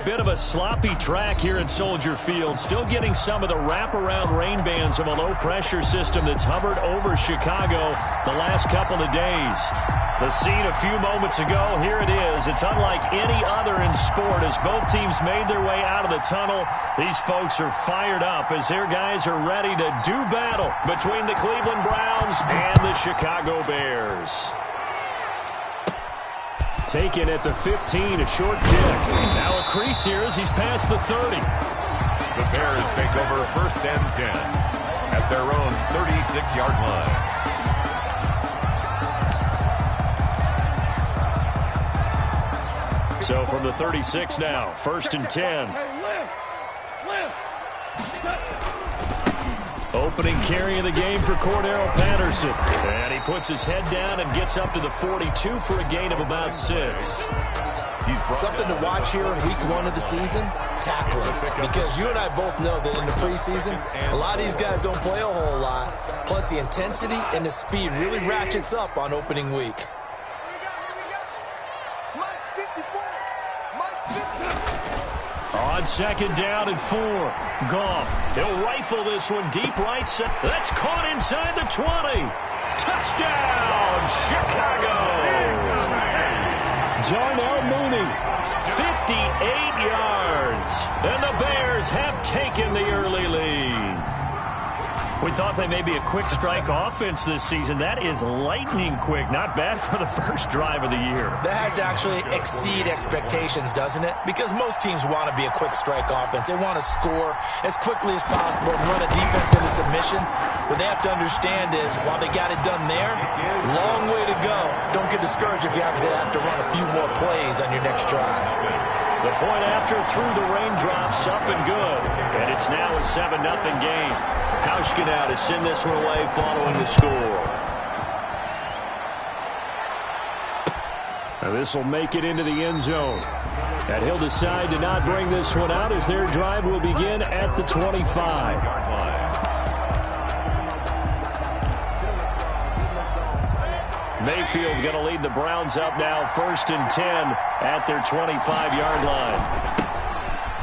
Bit of a sloppy track here at Soldier Field. Still getting some of the wraparound rain bands of a low-pressure system that's hovered over Chicago the last couple of days. The scene a few moments ago, here it is. It's unlike any other in sport as both teams made their way out of the tunnel. These folks are fired up as their guys are ready to do battle between the Cleveland Browns and the Chicago Bears. Taken at the 15, a short kick. Now a crease here as he's past the 30. The Bears take over 1st and 10 at their own 36-yard line. So from the 36 now, 1st and 10. Opening carry of the game for Cordero Patterson. And he puts his head down and gets up to the 42 for a gain of about 6. Something to watch here in week 1 of the season, tackling. Because you and I both know that in the preseason, a lot of these guys don't play a whole lot. Plus the intensity and the speed really ratchets up on opening week. On 2nd down and 4. Goff. He'll rifle this one deep right side. That's caught inside the 20. Touchdown, Chicago. Darnell Mooney, 58 yards. And the Bears have taken the early lead. We thought they may be a quick strike offense this season. That is lightning quick. Not bad for the first drive of the year. That has to actually exceed expectations, doesn't it? Because most teams want to be a quick strike offense. They want to score as quickly as possible and run a defense into submission. What they have to understand is, while they got it done there, long way to go. Don't get discouraged if you have to run a few more plays on your next drive. The point after through the raindrops, up and good. And it's now a 7-0 game. Hauschka now to send this one away following the score. Now this will make it into the end zone. And he'll decide to not bring this one out as their drive will begin at the 25. Mayfield going to lead the Browns up now 1st and 10 at their 25-yard line.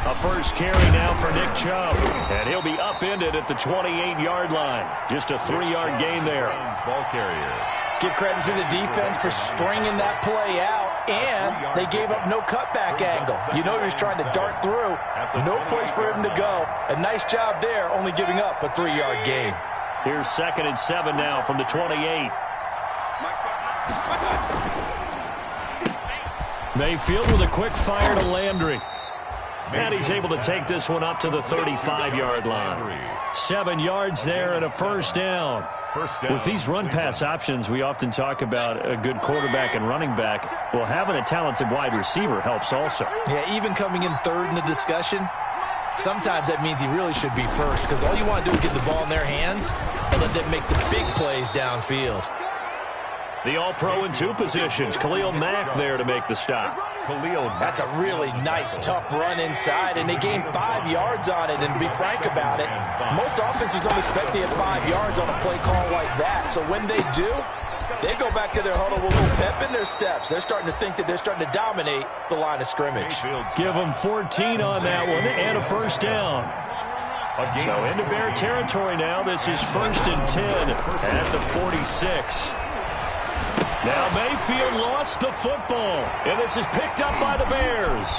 A first carry now for Nick Chubb. And he'll be upended at the 28-yard line. Just a 3-yard gain there. Ball carrier. Give credit to the defense for stringing that play out, and they gave up no cutback angle. You know he was trying to dart through. No place for him to go. A nice job there, only giving up a 3-yard gain. Here's 2nd and 7 now from the 28. Mayfield with a quick fire to Landry. And he's able to take this one up to the 35-yard line. 7 yards there and a first down. With these run-pass options, we often talk about a good quarterback and running back. Well, having a talented wide receiver helps also. Yeah, even coming in 3rd in the discussion, sometimes that means he really should be first because all you want to do is get the ball in their hands and let them make the big plays downfield. The All-Pro in 2 positions. Khalil Mack there to make the stop. That's a really nice, tough run inside, and they gained 5 yards on it. And to be frank about it, most offenses don't expect to get 5 yards on a play call like that. So when they do, they go back to their huddle with a little pep in their steps. They're starting to think that they're starting to dominate the line of scrimmage. Give them 14 on that one and a first down. So into Bear territory now. This is 1st and 10 at the 46. Now Mayfield lost the football, and this is picked up by the Bears.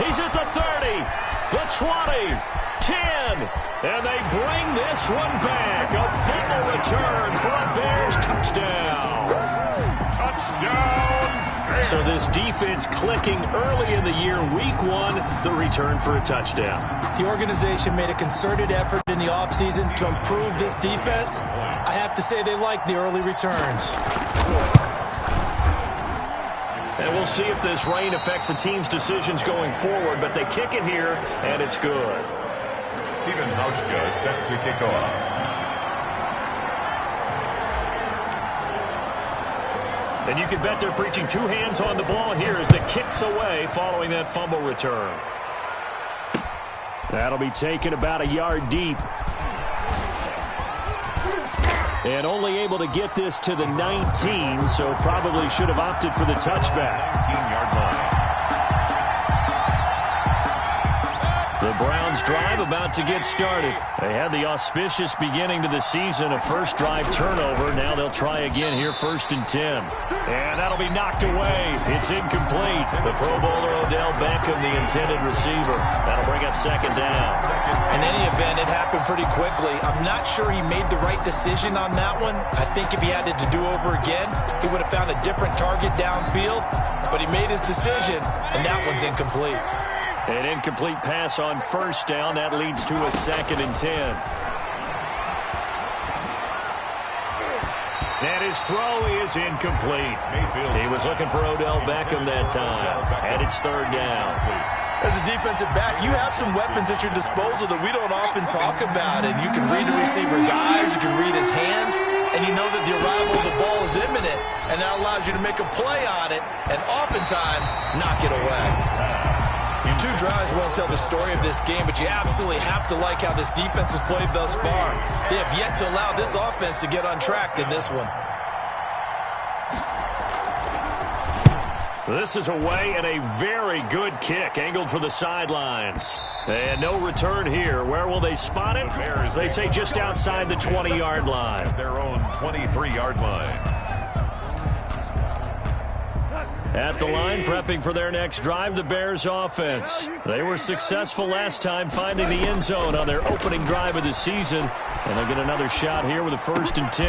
He's at the 30, the 20, 10, and they bring this one back. A fumble return for a Bears touchdown. Touchdown! So this defense clicking early in the year, week 1, the return for a touchdown. The organization made a concerted effort in the offseason to improve this defense. I have to say they like the early returns. And we'll see if this rain affects the team's decisions going forward, but they kick it here, and it's good. Stephen Hauschka set to kick off. And you can bet they're preaching 2 hands on the ball here as the kick's away following that fumble return. That'll be taken about a yard deep. And only able to get this to the 19, so probably should have opted for the touchback. 19-yard line. The Browns drive about to get started. They had the auspicious beginning to the season, a first drive turnover. Now they'll try again here, 1st and 10. And that'll be knocked away. It's incomplete. The Pro Bowler Odell Beckham, the intended receiver. That'll bring up 2nd down. In any event, it happened pretty quickly. I'm not sure he made the right decision on that one. I think if he had it to do over again, he would have found a different target downfield. But he made his decision, and that one's incomplete. An incomplete pass on 1st down. That leads to a 2nd and 10. And his throw is incomplete. He was looking for Odell Beckham that time. And it's 3rd down. As a defensive back, you have some weapons at your disposal that we don't often talk about. And you can read the receiver's eyes, you can read his hands, and you know that the arrival of the ball is imminent. And that allows you to make a play on it and oftentimes knock it away. 2 drives won't tell the story of this game, but you absolutely have to like how this defense has played thus far. They have yet to allow this offense to get untracked in this one. This is away and a very good kick angled for the sidelines. And no return here. Where will they spot it? They say just outside the 20-yard line. Their own 23-yard line. At the line, prepping for their next drive, the Bears offense. They were successful last time finding the end zone on their opening drive of the season. And they'll get another shot here with a 1st and 10.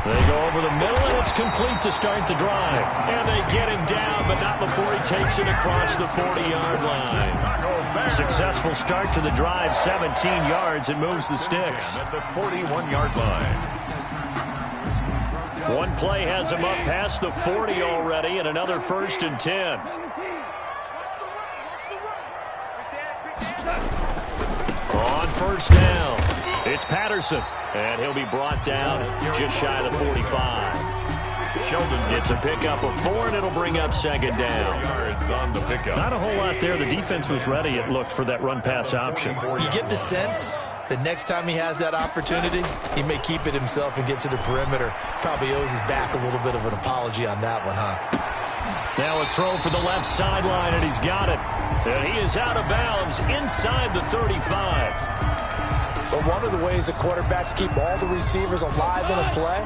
They go over the middle, and it's complete to start the drive. And they get him down, but not before he takes it across the 40-yard line. Successful start to the drive, 17 yards, and moves the sticks. At the 41-yard line. One play has him up past the 40 already, and another 1st and 10. On 1st down, it's Patterson, and he'll be brought down just shy of the 45. Sheldon. It's a pickup of 4, and it'll bring up 2nd down. Yards on the pickup. Not a whole lot there. The defense was ready, it looked, for that run-pass option. You get the sense the next time he has that opportunity, he may keep it himself and get to the perimeter. Probably owes his back a little bit of an apology on that one, huh? Now a throw for the left sideline, and he's got it. And he is out of bounds inside the 35. But one of the ways that quarterbacks keep all the receivers alive in a play,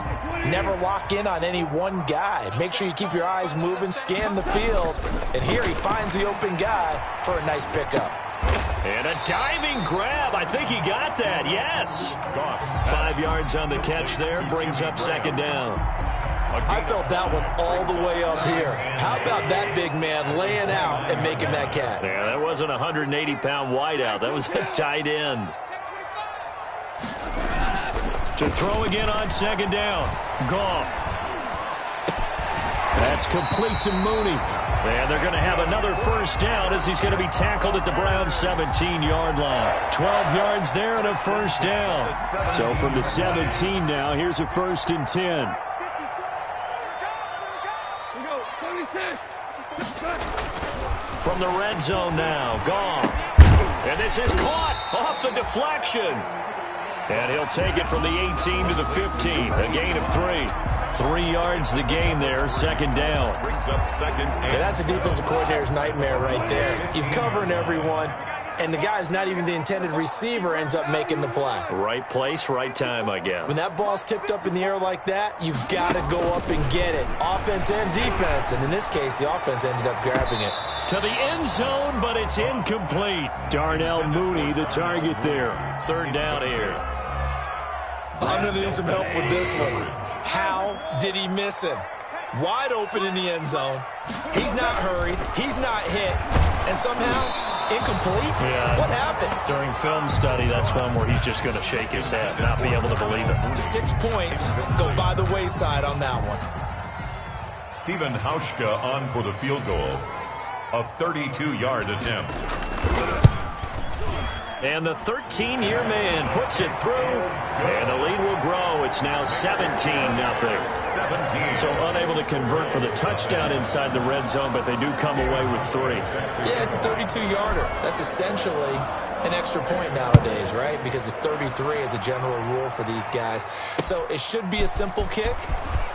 never lock in on any one guy. Make sure you keep your eyes moving, scan the field. And here he finds the open guy for a nice pickup. And a diving grab. I think he got that. Yes. 5 yards on the catch there. Brings up 2nd down. I felt that one all the way up here. How about that big man laying out and making that catch? Yeah, that wasn't a 180-pound wideout. That was a tight end. To throw again on 2nd down. Goff. That's complete to Mooney. And they're going to have another 1st down as he's going to be tackled at the Browns' 17-yard line. 12 yards there and a 1st down. So from the 17 now, here's a 1st and 10. From the red zone now, Goff. And this is caught off the deflection. And he'll take it from the 18 to the 15, a gain of 3. 3 yards the gain there, 2nd down. Brings up 2nd and yeah, that's a defensive coordinator's nightmare right there. You're covering everyone, and the guy's not even the intended receiver ends up making the play. Right place, right time, I guess. When that ball's tipped up in the air like that, you've got to go up and get it. Offense and defense, and in this case, the offense ended up grabbing it. To the end zone, but it's incomplete. Darnell Mooney, the target there. 3rd down here. I'm going to need some help with this one. How did he miss him? Wide open in the end zone. He's not hurried. He's not hit. And somehow, incomplete? Yeah. What happened? During film study, that's one where he's just going to shake his head, not be able to believe it. 6 points go by the wayside on that one. Stephen Hauschka on for the field goal. A 32-yard attempt. And the 13-year man puts it through, and the lead will grow. It's now 17-0. 17. So unable to convert for the touchdown inside the red zone, but they do come away with 3. Yeah, it's a 32-yarder. That's essentially an extra point nowadays, right? Because it's 33 as a general rule for these guys. So it should be a simple kick.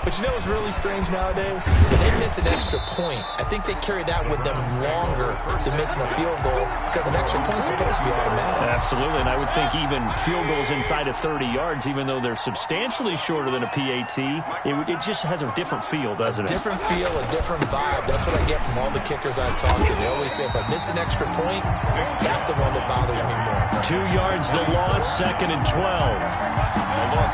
But you know what's really strange nowadays? When they miss an extra point, I think they carry that with them longer than missing a field goal because an extra point's supposed to be automatic. Absolutely, and I would think even field goals inside of 30 yards, even though they're substantially shorter than a PAT, it just has a different feel, doesn't it? A different feel, a different vibe. That's what I get from all the kickers I talk to. They always say, if I miss an extra point, that's the one that bothers me more. 2 yards the loss, 2nd and 12.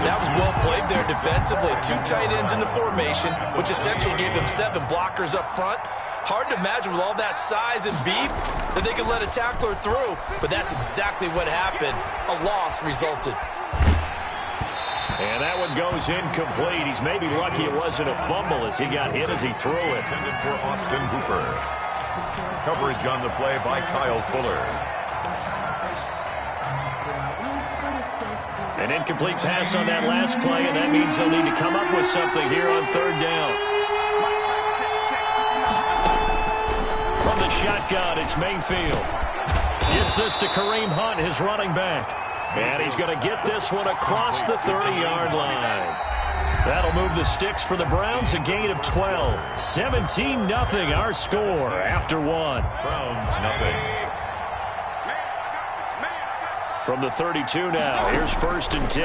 That was well played there defensively. 2 tight ends in the formation, which essentially gave them 7 blockers up front. Hard to imagine with all that size and beef that they could let a tackler through, but that's exactly what happened. A loss resulted. And that one goes incomplete. He's maybe lucky it wasn't a fumble as he got hit as he threw it. Intended for Austin Hooper. Coverage on the play by Kyle Fuller. An incomplete pass on that last play, and that means they'll need to come up with something here on 3rd down. From the shotgun, it's Mayfield. Gets this to Kareem Hunt, his running back. And he's going to get this one across the 30-yard line. That'll move the sticks for the Browns, a gain of 12. 17-0 our score after 1. Browns nothing. From the 32 now, here's 1st and 10.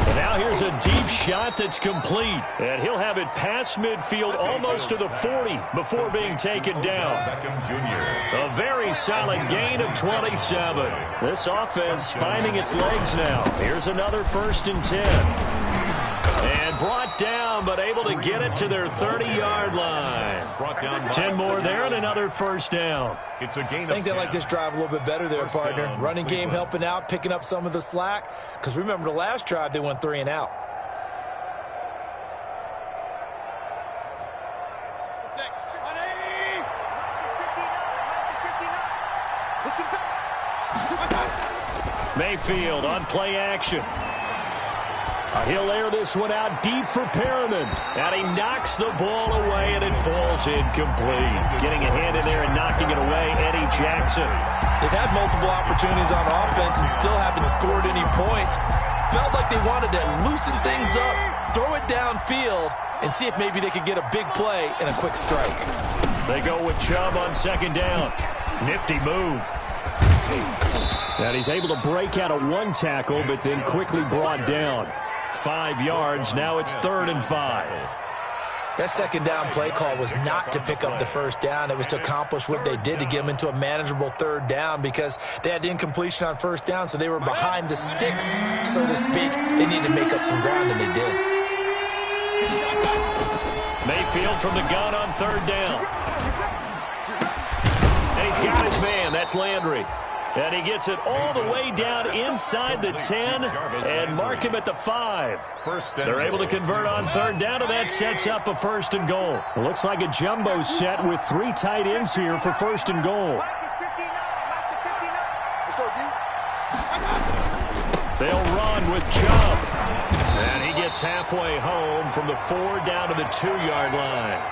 And now here's a deep shot that's complete. And he'll have it past midfield almost to the 40 before being taken down. Beckham Jr. A very solid gain of 27. This offense finding its legs now. Here's another 1st and 10. And brought down, but able to get it to their 30-yard line. Brought down 10 more there and another 1st down. It's a gain. I think they like this drive a little bit better there, partner. Running game helping out, picking up some of the slack. Because remember the last drive, they went 3 and out. Mayfield on play action. He'll air this one out deep for Perriman. And he knocks the ball away, and it falls incomplete. Getting a hand in there and knocking it away, Eddie Jackson. They've had multiple opportunities on offense and still haven't scored any points. Felt like they wanted to loosen things up, throw it downfield, and see if maybe they could get a big play and a quick strike. They go with Chubb on 2nd down. Nifty move. And he's able to break out of 1 tackle, but then quickly brought down. 5 yards. Now it's 3rd and 5. That 2nd down play call was not to pick up the 1st down. It was to accomplish what they did to get them into a manageable 3rd down because they had incompletion on 1st down, so they were behind the sticks, so to speak. They needed to make up some ground, and they did. Mayfield from the gun on 3rd down. And he's got his man. That's Landry. And he gets it all the way down inside the 10 and mark him at the 5. They're able to convert on 3rd down, and that sets up a 1st and goal. It looks like a jumbo set with 3 tight ends here for 1st and goal. They'll run with Chubb. And he gets halfway home from the 4 down to the 2-yard line.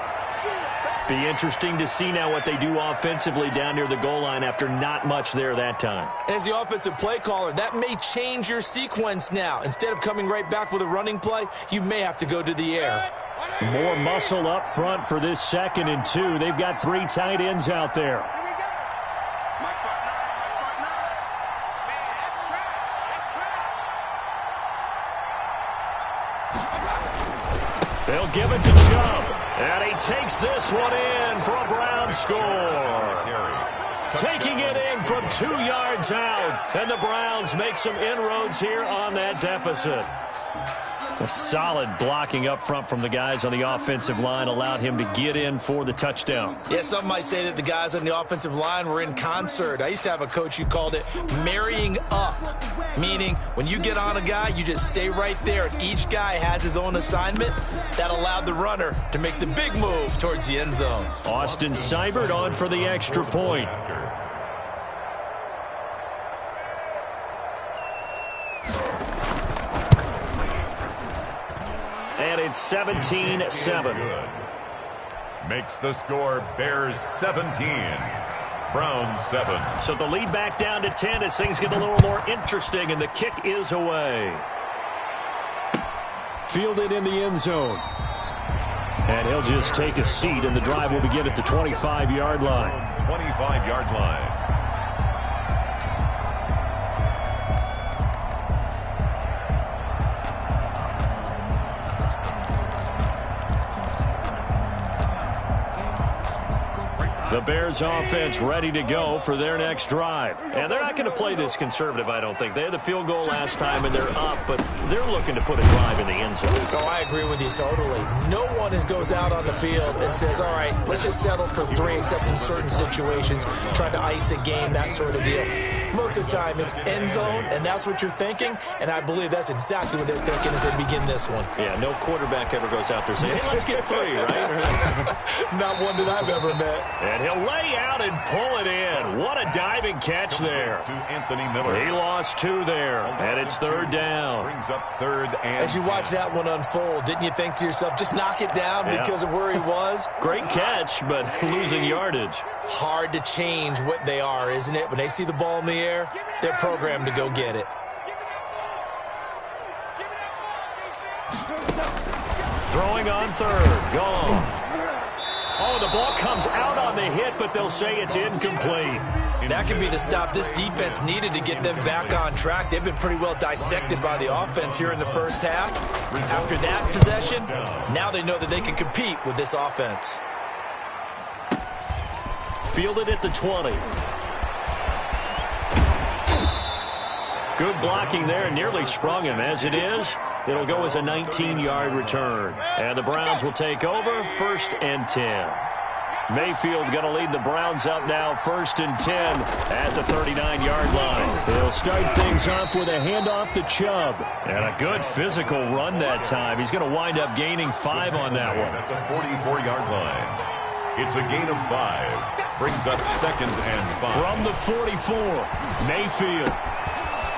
Be interesting to see now what they do offensively down near the goal line after not much there that time. As the offensive play caller, that may change your sequence now. Instead of coming right back with a running play, you may have to go to the air. More muscle up front for this 2nd and 2. They've got 3 tight ends out there. They'll give it to Chubb. And he takes this one in for a Browns score. Taking it in from 2 yards out. And the Browns make some inroads here on that deficit. A solid blocking up front from the guys on the offensive line allowed him to get in for the touchdown. Yeah, some might say that the guys on the offensive line were in concert. I used to have a coach who called it marrying up, meaning when you get on a guy, you just stay right there, and each guy has his own assignment. That allowed the runner to make the big move towards the end zone. Austin Seibert on for the extra point. And it's 17-7. makes the score Bears 17, Browns 7. So the lead back down to 10 as things get a little more interesting, and the kick is away. Fielded in the end zone. And he'll just take a seat, and the drive will begin at the 25-yard line. 25-yard line. The Bears offense ready to go for their next drive. And they're not going to play this conservative, I don't think. They had the field goal last time, and they're up, but they're looking to put a drive in the end zone. Oh, I agree with you totally. No one goes out on the field and says, all right, let's just settle for 3, except in certain situations, trying to ice a game, that sort of deal. Most of the time, it's end zone, and that's what you're thinking, and I believe that's exactly what they're thinking as they begin this one. Yeah, no quarterback ever goes out there saying, hey, let's get 3, right? Not one that I've ever met. And he'll lay out and pull it in. What a diving catch there. To Anthony Miller. He lost 2 there, and it's 3rd down. Brings up 3rd and As you watch that one unfold, didn't you think to yourself, just knock it down because of where he was? Great catch, but losing yardage. Hard to change what they are, isn't it? When they see the ball in the air, they're programmed to go get it. Throwing on 3rd. Gone. Oh, the ball comes out on the hit, but they'll say it's incomplete. That could be the stop this defense needed to get them back on track. They've been pretty well dissected by the offense here in the first half. After that possession, now they know that they can compete with this offense. Fielded at the 20. Good blocking there, and nearly sprung him. As it is, it'll go as a 19-yard return. And the Browns will take over, 1st and 10. Mayfield going to lead the Browns up now, 1st and 10 at the 39-yard line. He'll start things off with a handoff to Chubb. And a good physical run that time. He's going to wind up gaining 5 on that one. At the 44-yard line. It's a gain of 5. Brings up 2nd and 5. From the 44, Mayfield.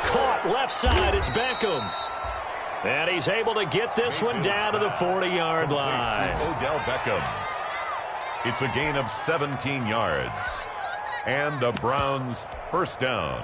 Caught left side, it's Beckham. And he's able to get this one down to the 40-yard line. Odell Beckham. It's a gain of 17 yards. And the Browns' 1st down.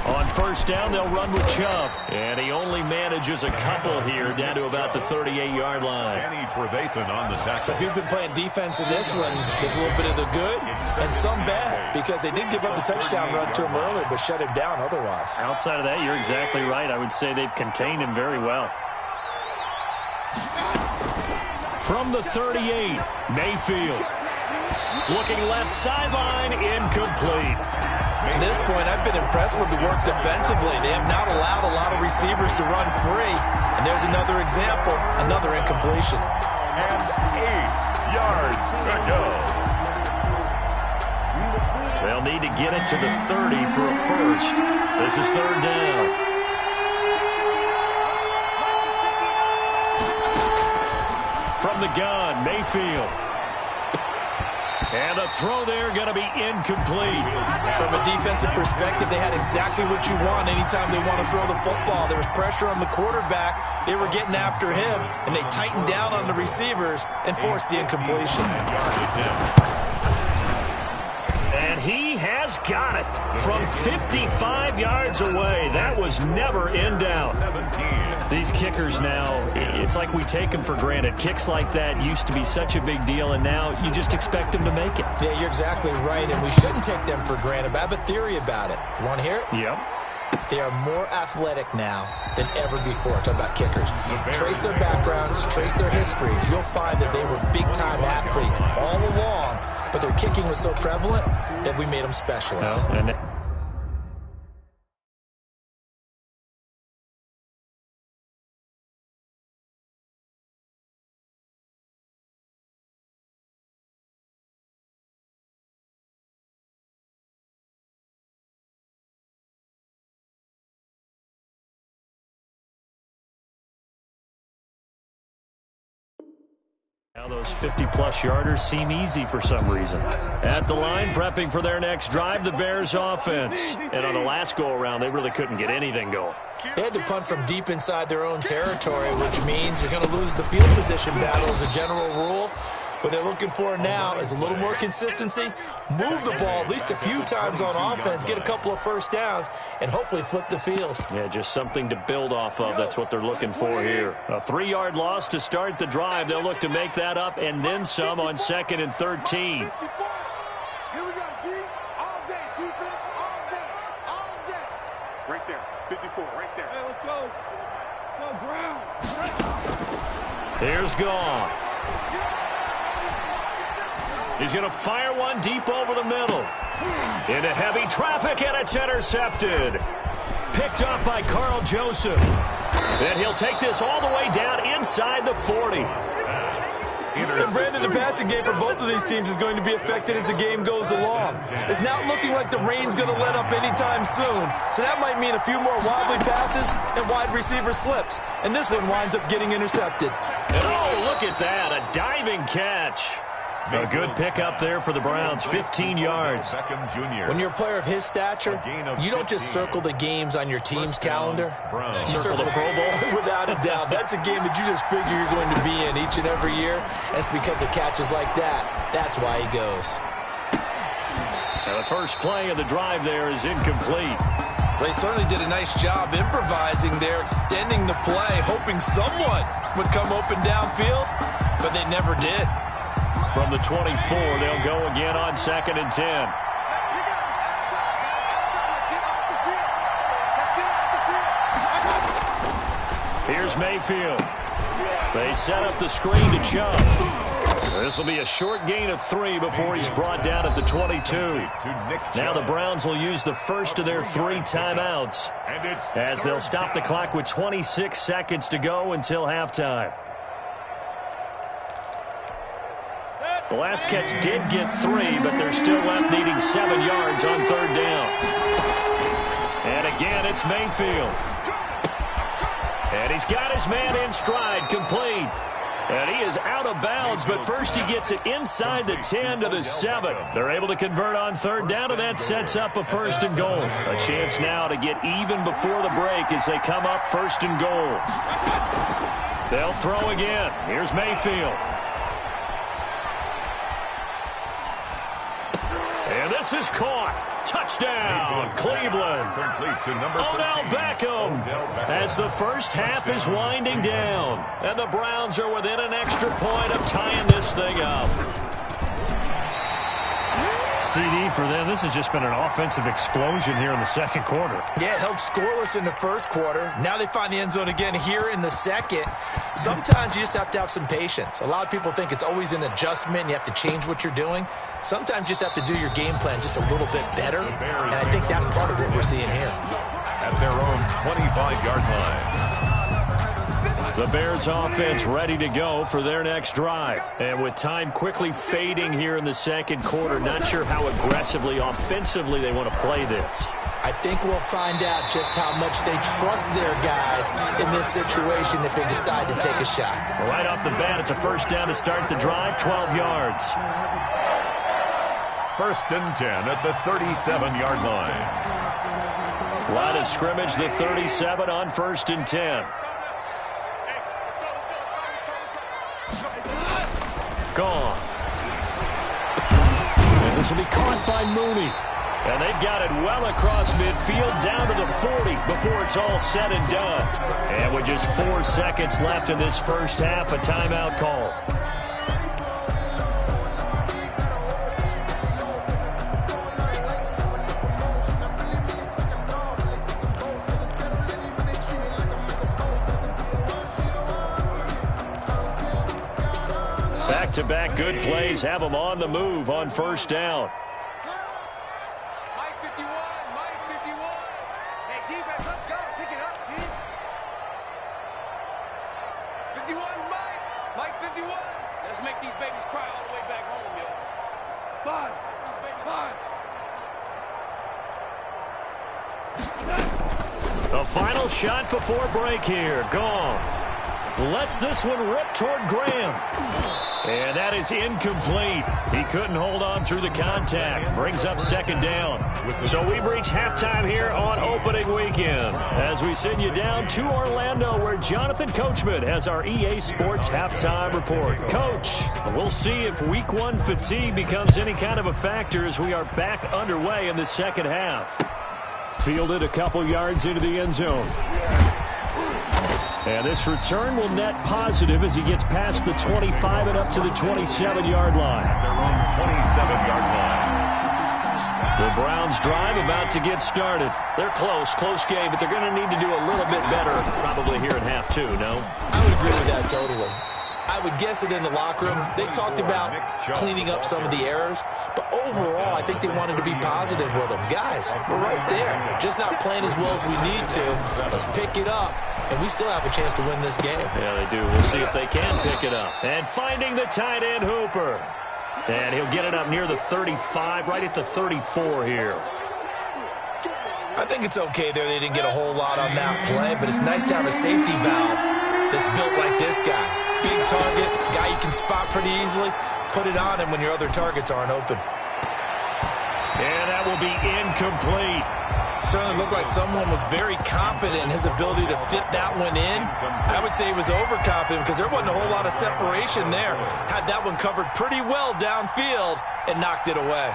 On 1st down, they'll run with Chubb. And he only manages a couple here down to about the 38-yard line. Danny Trevathan on the tackle. So if you've been playing defense in this one, there's a little bit of the good and some bad, because they did give up the touchdown run to him earlier, but shut him down otherwise. Outside of that, you're exactly right. I would say they've contained him very well. From the 38, Mayfield. Looking left sideline, incomplete. To this point, I've been impressed with the work defensively. They have not allowed a lot of receivers to run free. And there's another example, another incompletion. And 8 yards to go. They'll need to get it to the 30 for a first. This is 3rd down. From the gun, Mayfield. And the throw there going to be incomplete. From a defensive perspective, they had exactly what you want anytime they want to throw the football. There was pressure on the quarterback. They were getting after him, and they tightened down on the receivers and forced the incompletion. And he has got it from 55 yards away. That was never in doubt. These kickers now, it's like we take them for granted. Kicks like that used to be such a big deal, and now you just expect them to make it. Yeah, you're exactly right, and we shouldn't take them for granted. But I have a theory about it. You want to hear it? Yep. They are more athletic now than ever before. Talk about kickers. Trace their backgrounds, trace their histories. You'll find that they were big-time athletes all along, but their kicking was so prevalent that we made them specialists. Well, and Now those 50-plus yarders seem easy for some reason. At the line, prepping for their next drive, the Bears offense. And on the last go-around, they really couldn't get anything going. They had to punt from deep inside their own territory, which means you're going to lose the field position battle as a general rule. What they're looking for now is a little more consistency, move the ball at least a few times on offense, get a couple of first downs, and hopefully flip the field. Yeah, just something to build off of. That's what they're looking for here. A 3-yard loss to start the drive. They'll look to make that up and then some on 2nd and 13. Here we go, D. All day. Defense all day. All day. Right there. 54, right there. Hey, let's go. Go, Brown. Here's Goff. He's going to fire one deep over the middle. Into heavy traffic, and it's intercepted. Picked off by Carl Joseph. Then he'll take this all the way down inside the 40. And Brandon, the passing game for both of these teams is going to be affected as the game goes along. It's not looking like the rain's going to let up anytime soon. So that might mean a few more wobbly passes and wide receiver slips. And this one winds up getting intercepted. And oh, look at that, a diving catch. A good pickup there for the Browns, 15 yards. When you're a player of his stature, you don't just circle the games on your team's calendar. You circle the Pro Bowl. Without a doubt. That's a game that you just figure you're going to be in each and every year. And it's because of catches like that. That's why he goes. Now the first play of the drive there is incomplete. They certainly did a nice job improvising there, extending the play, hoping someone would come open downfield, but they never did. From the 24, they'll go again on 2nd and 10. Here's Mayfield. They set up the screen to Chubb. This will be a short gain of 3 before he's brought down at the 22. Now the Browns will use the first of their 3 timeouts as they'll stop the clock with 26 seconds to go until halftime. The last catch did get 3, but they're still left needing 7 yards on 3rd down. And again, it's Mayfield. And he's got his man in stride, complete. And he is out of bounds, but first he gets it inside the 10 to the 7. They're able to convert on 3rd down, and that sets up a 1st and goal. A chance now to get even before the break as they come up 1st and goal. They'll throw again. Here's Mayfield. And this is caught. Touchdown, Cleveland. Odell Beckham as the first half is winding down. And the Browns are within an extra point of tying this thing up. CD for them, this has just been an offensive explosion here in the 2nd quarter. Yeah, held scoreless in the 1st quarter. Now they find the end zone again here in the 2nd. Sometimes you just have to have some patience. A lot of people think it's always an adjustment. You have to change what you're doing. Sometimes you just have to do your game plan just a little bit better. And I think that's part of what we're seeing here. At their own 25-yard line. The Bears offense ready to go for their next drive. And with time quickly fading here in the 2nd quarter, not sure how aggressively, offensively they want to play this. I think we'll find out just how much they trust their guys in this situation if they decide to take a shot. Well, right off the bat, it's a 1st down to start the drive, 12 yards. 1st and 10 at the 37-yard line. Line of scrimmage, the 37 on 1st and 10. Gone. And this will be caught by Mooney. And they've got it well across midfield down to the 40 before it's all said and done. And with just 4 seconds left in this first half, a timeout call. Back-to-back good plays have them on the move on 1st down. Mike 51, Mike 51. Hey, defense, let's go. Pick it up, D. 51, Mike. Mike 51. Let's make these babies cry all the way back home, yo. 5. The final shot before break here. Goff. Lets this one rip toward Graham. And that is incomplete. He couldn't hold on through the contact. Brings up second down. So we've reached halftime here on opening weekend as we send you down to Orlando where Jonathan Coachman has our EA Sports halftime report. Coach, we'll see if week one fatigue becomes any kind of a factor as we are back underway in the second half. Fielded a couple yards into the end zone. And this return will net positive as he gets past the 25 and up to the 27-yard line. Their own 27-yard line. The Browns drive about to get started. They're close game, but they're going to need to do a little bit better probably here in half two, no? I would agree with that totally. I would guess it in the locker room. They talked about cleaning up some of the errors, but overall, I think they wanted to be positive with them. Guys, we're right there. Just not playing as well as we need to. Let's pick it up, and we still have a chance to win this game. Yeah, they do. We'll see if they can pick it up. And finding the tight end, Hooper. And he'll get it up near the 35, right at the 34 here. I think it's okay there. They didn't get a whole lot on that play, but it's nice to have a safety valve that's built like this guy. Big target, guy you can spot pretty easily. Put it on him when your other targets aren't open. And that will be incomplete. Certainly looked like someone was very confident in his ability to fit that one in. I would say he was overconfident because there wasn't a whole lot of separation there. Had that one covered pretty well downfield and knocked it away.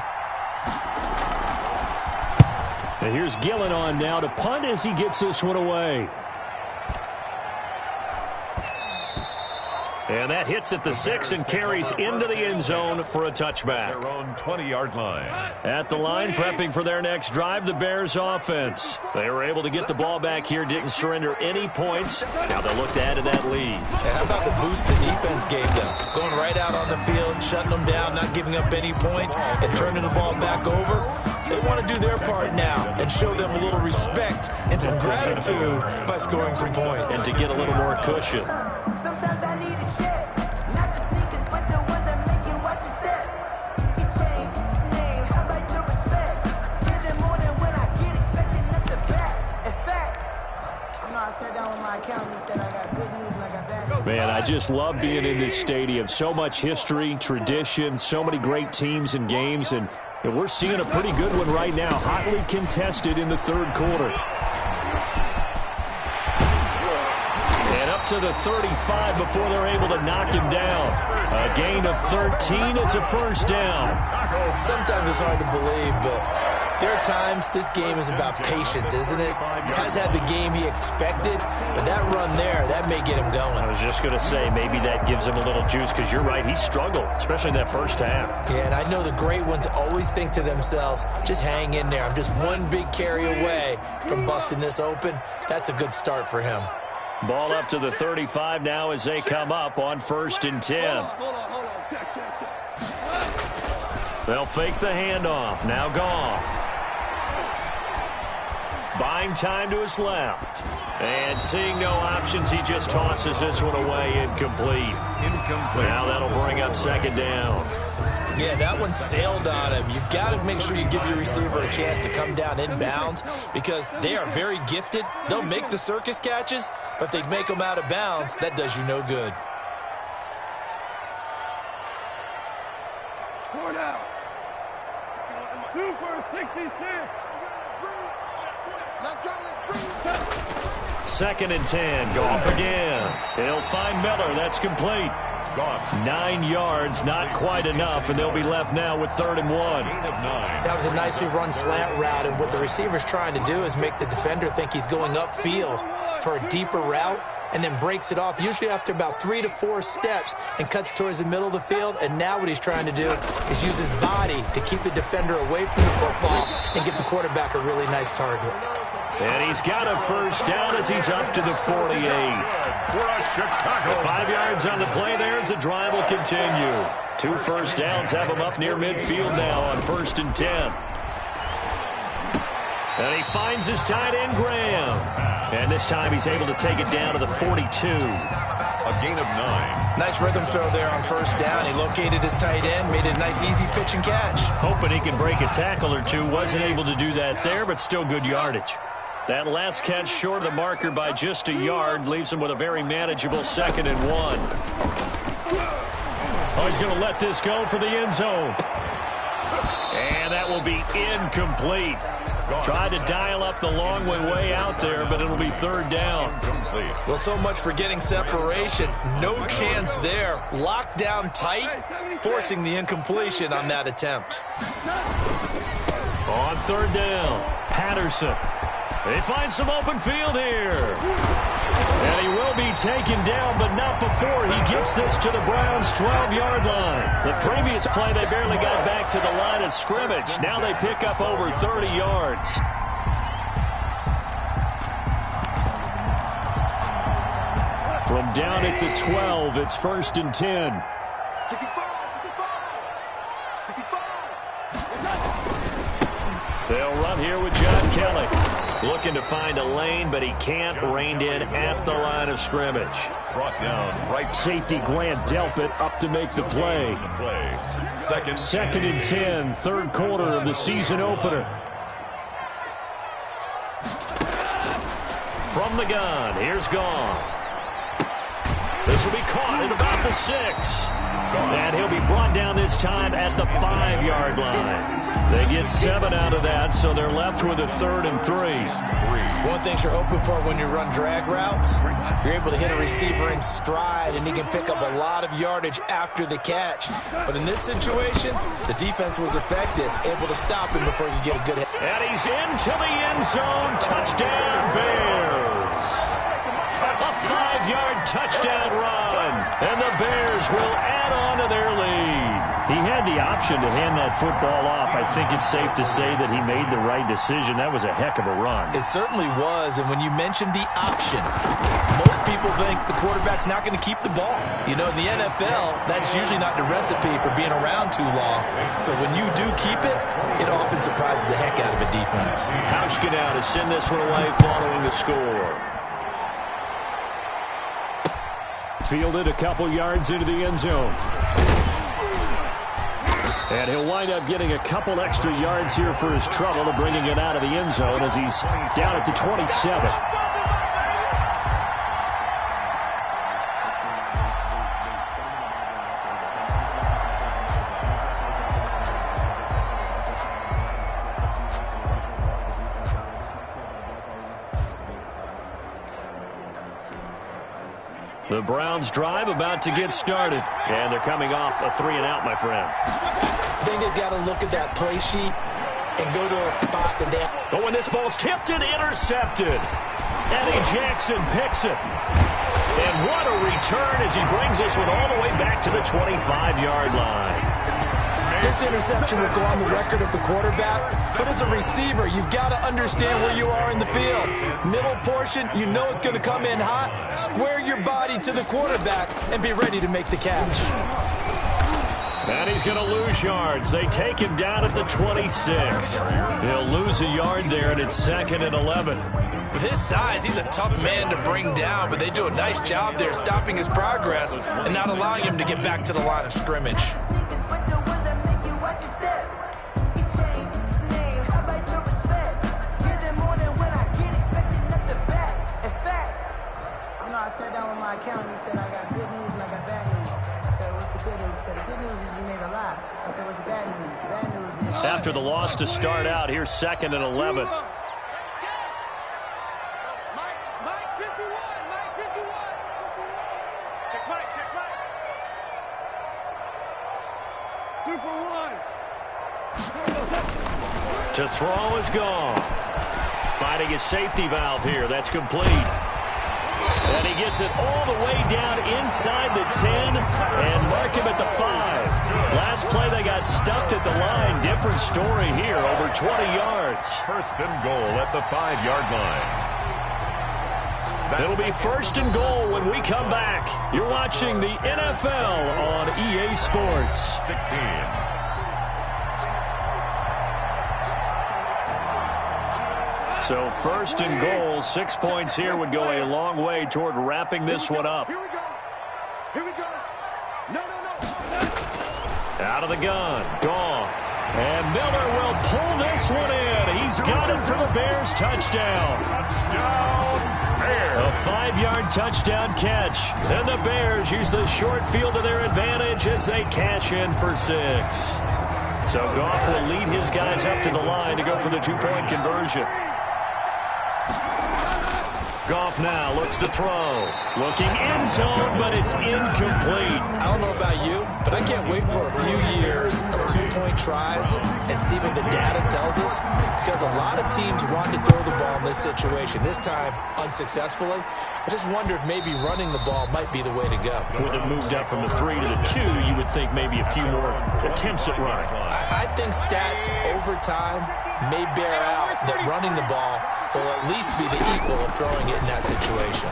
And here's Gillen on now to punt as he gets this one away. And that hits at the 6 and carries into the end zone for a touchback. Their own 20-yard line. At the line, prepping for their next drive, the Bears offense. They were able to get the ball back here, didn't surrender any points. Now they'll look to add to that lead. Yeah, how about the boost the defense gave them? Going right out on the field, shutting them down, not giving up any points, and turning the ball back over. They want to do their part now and show them a little respect and some gratitude by scoring some points. And to get a little more cushion. Sometimes I need a check, not the sneakers, but the ones that make you watch your step. You change name, how about your respect? Give them more than when I get expecting them to back. In fact, I sat down with my accountant and said I got good news and I got bad news. Man, I just love being in this stadium. So much history, tradition, so many great teams and games, and we're seeing a pretty good one right now, hotly contested in the third quarter. And up to the 35 before they're able to knock him down. A gain of 13, it's a first down. Sometimes it's hard to believe, but there are times this game is about patience, isn't it? Has had the game he expected, but that run there, that may get him going. I was just going to say, maybe that gives him a little juice, because you're right, he struggled, especially in that first half. Yeah, and I know the great ones always think to themselves, just hang in there. I'm just one big carry away from busting this open. That's a good start for him. Ball up to the 35 now as they come up on 1st and 10. Hold on. Check. They'll fake the handoff. Now Goff. Buying time to his left. And seeing no options, he just tosses this one away incomplete. Now that'll bring up second down. Yeah, that one sailed on him. You've got to make sure you give your receiver a chance to come down inbounds because they are very gifted. They'll make the circus catches, but if they make them out of bounds, that does you no good. Four down. Super 66. Let's go. Let's bring it. 2nd and 10. Goff again. He'll find Miller. That's complete. Goff. 9 yards, not quite enough, and they'll be left now with 3rd and 1. Gain of 9. That was a nicely run slant route, and what the receiver's trying to do is make the defender think he's going upfield for a deeper route and then breaks it off, usually after about 3 to 4 steps, and cuts towards the middle of the field. And now what he's trying to do is use his body to keep the defender away from the football and give the quarterback a really nice target. And he's got a first down as he's up to the 48. For a Chicago. 5 yards on the play there as the drive will continue. 2 first downs have him up near midfield now on 1st and 10. And he finds his tight end, Graham. And this time he's able to take it down to the 42. A gain of 9. Nice rhythm throw there on 1st down. He located his tight end, made it a nice easy pitch and catch. Hoping he can break a tackle or two. Wasn't able to do that there, but still good yardage. That last catch short of the marker by just a yard leaves him with a very manageable 2nd and 1. Oh, he's going to let this go for the end zone. And that will be incomplete. Tried to dial up the long way out there, but it'll be 3rd down. Well, so much for getting separation. No chance there. Locked down tight, forcing the incompletion on that attempt. On 3rd down, Patterson. They find some open field here. And he will be taken down, but not before he gets this to the Browns' 12-yard line. The previous play, they barely got back to the line of scrimmage. Now they pick up over 30 yards. From down at the 12, it's 1st and 10. 65. They'll run here with John Kelly. Looking to find a lane, but he can't. Reined in at the line of scrimmage. Brought down right. Safety Grant Delpit up to make the play. Second and 10, 3rd quarter of the season opener. From the gun, here's Goff. This will be caught at about the 6. And he'll be brought down this time at the 5-yard line. They get 7 out of that, so they're left with a 3rd and 3. One thing you're hoping for when you run drag routes, you're able to hit a receiver in stride, and he can pick up a lot of yardage after the catch. But in this situation, the defense was effective, able to stop him before you get a good hit. And he's into the end zone. Touchdown, Bears. A 5-yard touchdown run. And the Bears will add on to their lead. He had the option to hand that football off. I think it's safe to say that he made the right decision. That was a heck of a run. It certainly was, and when you mentioned the option, most people think the quarterback's not going to keep the ball. You know, in the NFL, that's usually not the recipe for being around too long. So when you do keep it, it often surprises the heck out of a defense. Hauschka now to send this one away following the score. Fielded a couple yards into the end zone. And he'll wind up getting a couple extra yards here for his trouble to bringing it out of the end zone as he's down at the 27. The Browns drive about to get started. And they're coming off a 3-and-out, my friend. I think they've got to look at that play sheet and go to a spot that they... Oh, and this ball's tipped and intercepted. Eddie Jackson picks it. And what a return as he brings this one all the way back to the 25-yard line. This interception will go on the record of the quarterback, but as a receiver, you've got to understand where you are in the field. Middle portion, you know it's going to come in hot. Square your body to the quarterback and be ready to make the catch. And he's going to lose yards. They take him down at the 26. He'll lose a yard there, and it's 2nd and 11. With his size, he's a tough man to bring down, but they do a nice job there stopping his progress and not allowing him to get back to the line of scrimmage. I sat down with my accountant. He said, I got good news and I got bad news. I said, what's the good news? He said, the good news is you made a lot. I said, what's the bad news? The bad news is... After the loss to start out, here's 2nd and 11. Mike 51. Mike 51. Check Mike. 2 for 1. To throw is gone. Finding his safety valve here. That's complete. And he gets it all the way down inside the 10 and mark him at the 5. Last play they got stuffed at the line. Different story here, over 20 yards. 1st and goal at the 5-yard line. It'll be 1st and goal when we come back. You're watching the NFL on EA Sports. 16. So 1st and goal, 6 points here would go a long way toward wrapping this one up. Here we go. No. Out of the gun, Goff. And Miller will pull this one in. He he's got it for the Bears. Touchdown. Touchdown, Bears. A 5-yard touchdown catch. And the Bears use the short field to their advantage as they cash in for 6. So Goff will lead his guys up to the line to go for the 2-point conversion. Goff now looks to throw. Looking end zone, but it's incomplete. I don't know about you, but I can't wait for a few years of 2-point tries and see what the data tells us, because a lot of teams want to throw the ball in this situation, this time unsuccessfully. I just wonder if maybe running the ball might be the way to go. With it moved up from the 3 to the 2, you would think maybe a few more attempts at running. I think stats over time may bear out that running the ball will at least be the equal of throwing it in that situation.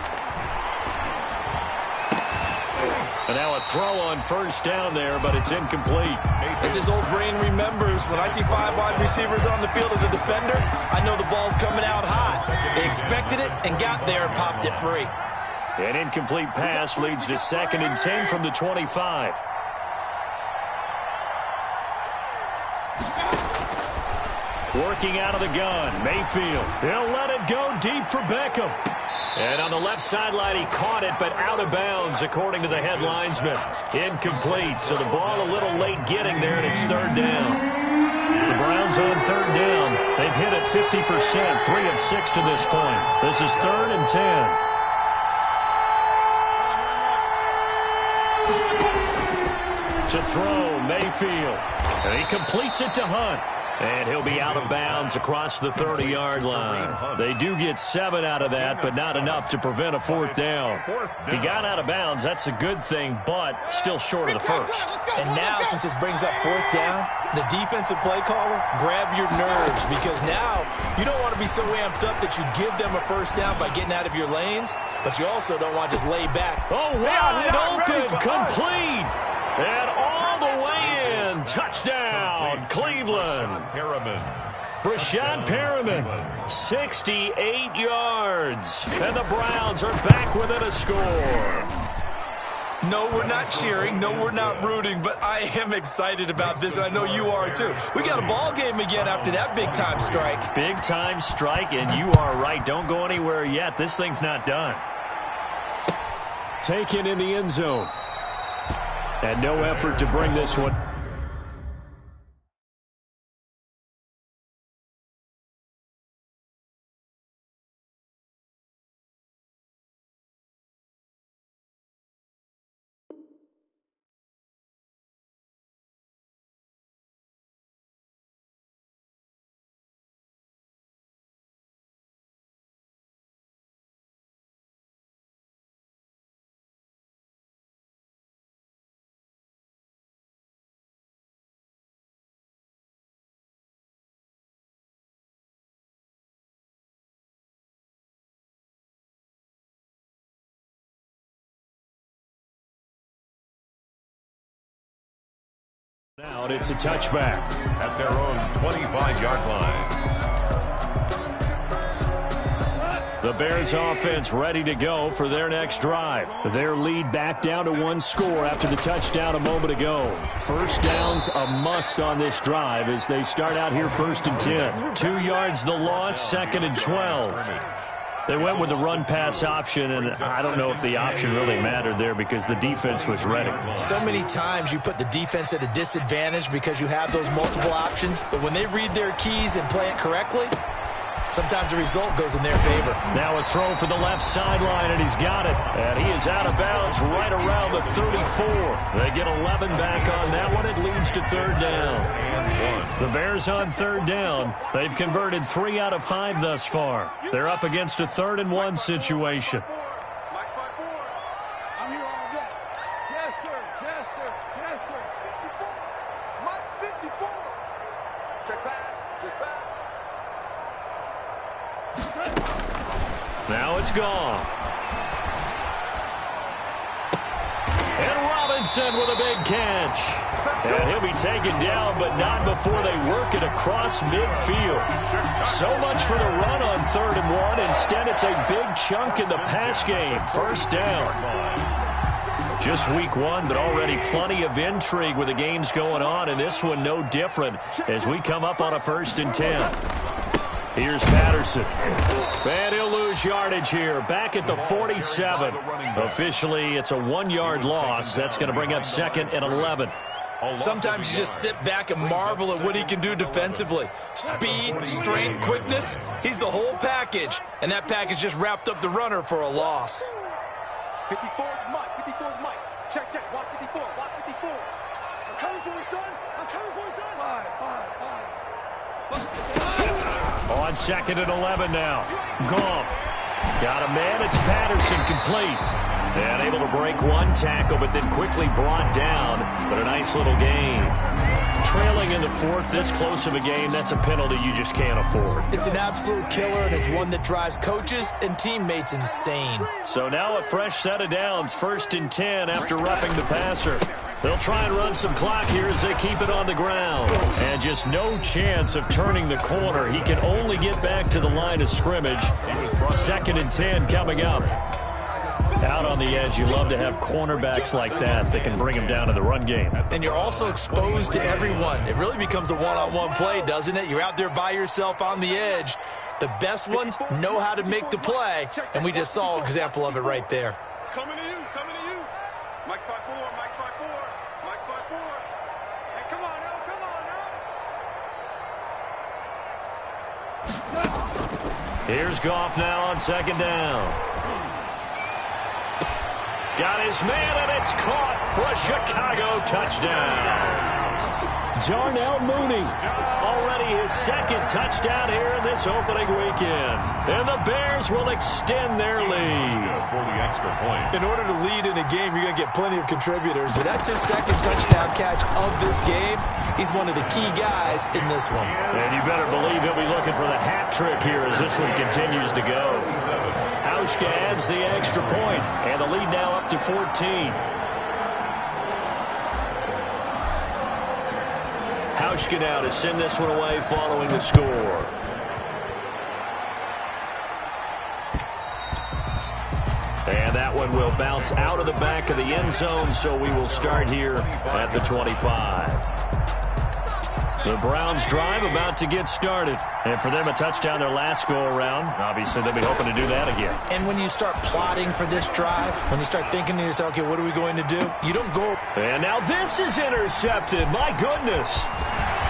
And now a throw on first down there, but it's incomplete. As his old brain remembers, when I see 5 wide receivers on the field as a defender, I know the ball's coming out hot. They expected it and got there and popped it free. An incomplete pass leads to 2nd and 10 from the 25. Working out of the gun, Mayfield. He'll let it go deep for Beckham. And on the left sideline, he caught it, but out of bounds, according to the head linesman. Incomplete, so the ball a little late getting there, and it's 3rd down. The Browns on 3rd down. They've hit it 50%, 3 of 6 to this point. This is 3rd and 10. To throw, Mayfield. And he completes it to Hunt. And he'll be out of bounds across the 30-yard line. They do get 7 out of that, but not enough to prevent a 4th down. He got out of bounds. That's a good thing, but still short of the first. And now, since this brings up 4th down, the defensive play caller, grab your nerves, because now you don't want to be so amped up that you give them a 1st down by getting out of your lanes, but you also don't want to just lay back. Oh, wide open, complete, and all the way in. Touchdown, Cleveland. Brashad Perriman, 68 yards. And the Browns are back within a score. No, we're not cheering. No, we're not rooting, but I am excited about this, and I know you are too. We got a ball game again after that big-time strike. Big-time strike, and you are right. Don't go anywhere yet. This thing's not done. Taken in the end zone. And no effort to bring this one. Now it's a touchback. At their own 25-yard line. The Bears offense ready to go for their next drive. Their lead back down to 1 score after the touchdown a moment ago. 1st down's a must on this drive as they start out here 1st and 10. 2 yards the loss, 2nd and 12. They went with the run-pass option, and I don't know if the option really mattered there because the defense was ready. So many times you put the defense at a disadvantage because you have those multiple options, but when they read their keys and play it correctly, sometimes the result goes in their favor. Now a throw for the left sideline, and he's got it. And he is out of bounds right around the 34. They get 11 back on that one. It leads to 3rd down. The Bears on 3rd down. They've converted 3 out of 5 thus far. They're up against a 3rd and 1 situation. Watch my board. I'm here all day. Yes, sir. Yes, sir. Yes, sir. 54. Mike's 54. Check pass. Check pass. Now it's gone. And Robinson with a big catch. And he'll be taken down, but not before they work it across midfield. So much for the run on 3rd and 1. Instead, it's a big chunk in the pass game. 1st down. Just week 1, but already plenty of intrigue with the games going on, and this one no different as we come up on a 1st and 10. Here's Patterson. And he'll lose yardage here. Back at the 47. Officially, it's a 1-yard loss. That's going to bring up 2nd and 11. Sometimes you just sit back and marvel at what he can do defensively. Speed, strength, quickness. He's the whole package. And that package just wrapped up the runner for a loss. 54 is Mike. 54 is Mike. Check, check. Watch 54. Watch 54. I'm coming for you, son. I'm coming for you, son. On 2nd and 11 now. Goff. Got a man. It's Patterson complete. And able to break one tackle, but then quickly brought down. But a nice little gain. Trailing in the 4th, this close of a game, that's a penalty you just can't afford. It's an absolute killer, and it's one that drives coaches and teammates insane. So now a fresh set of downs. 1st and 10 after roughing the passer. They'll try and run some clock here as they keep it on the ground. And just no chance of turning the corner. He can only get back to the line of scrimmage. 2nd and 10 coming up. Out on the edge, you love to have cornerbacks like that can bring him down in the run game. And you're also exposed to everyone. It really becomes a one-on-one play, doesn't it? You're out there by yourself on the edge. The best ones know how to make the play, and we just saw an example of it right there. Coming to you. Coming to you. Mike 5-4. Mike 5-4. Mike 5-4. Hey, come on now. Come on now. Here's Goff now on 2nd down. Got his man, and it's caught for a Chicago touchdown. Darnell Mooney, already his 2nd touchdown here in this opening weekend. And the Bears will extend their lead. For the extra point. In order to lead in a game, you're going to get plenty of contributors, but that's his 2nd touchdown catch of this game. He's one of the key guys in this one. And you better believe he'll be looking for the hat trick here as this one continues to go. Hauschka adds the extra point, and the lead now up to 14. Hauschka now to send this one away following the score. And that one will bounce out of the back of the end zone, so we will start here at the 25. The Browns drive about to get started. And for them, a touchdown their last go-around. Obviously, they'll be hoping to do that again. And when you start plotting for this drive, when you start thinking to yourself, okay, what are we going to do? You don't go. And now this is intercepted. My goodness.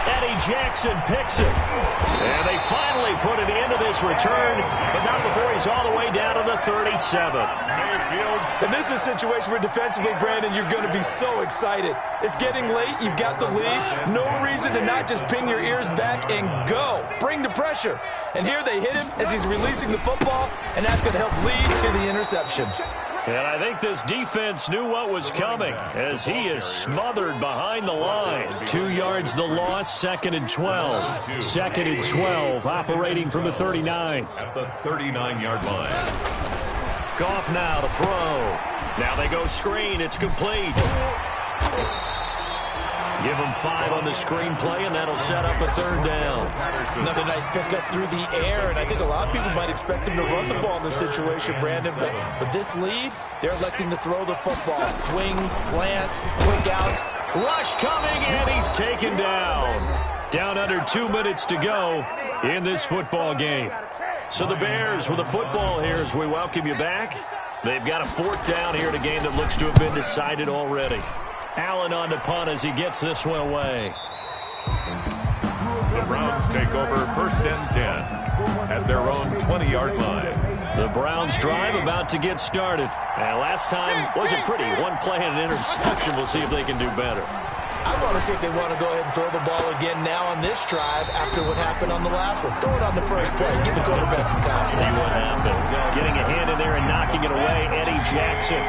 Eddie Jackson picks it. And they finally put an end to this return, but not before he's all the way down to the 37. And this is a situation where defensively, Brandon, you're going to be so excited. It's getting late. You've got the lead. No reason to not just pin your ears back and go. Bring the pressure. And here they hit him as he's releasing the football, and that's going to help lead to the interception. And I think this defense knew what was coming as he is smothered behind the line. 2 yards the loss, 2nd and 12. 2nd and 12, operating from the 39. At the 39-yard line. Goff now to throw. Now they go screen. It's complete. Give them 5 on the screen play, and that'll set up a 3rd down. Another nice pickup through the air, and I think a lot of people might expect him to run the ball in this situation, Brandon. But with this lead, they're electing to throw the football. Swings, slants, quick outs. Rush coming, and he's taken down. Down under 2 minutes to go in this football game. So the Bears with the football here as we welcome you back. They've got a 4th down here in a game that looks to have been decided already. Allen on the punt as he gets this one away. The Browns take over 1st and 10 at their own 20-yard line. The Browns drive about to get started. And last time wasn't pretty. One play and an interception. We'll see if they can do better. I want to see if they want to go ahead and throw the ball again now on this drive after what happened on the last one. Throw it on the first play. Give the quarterback some confidence. See what happens. Getting a hand in there and knocking it away, Eddie Jackson.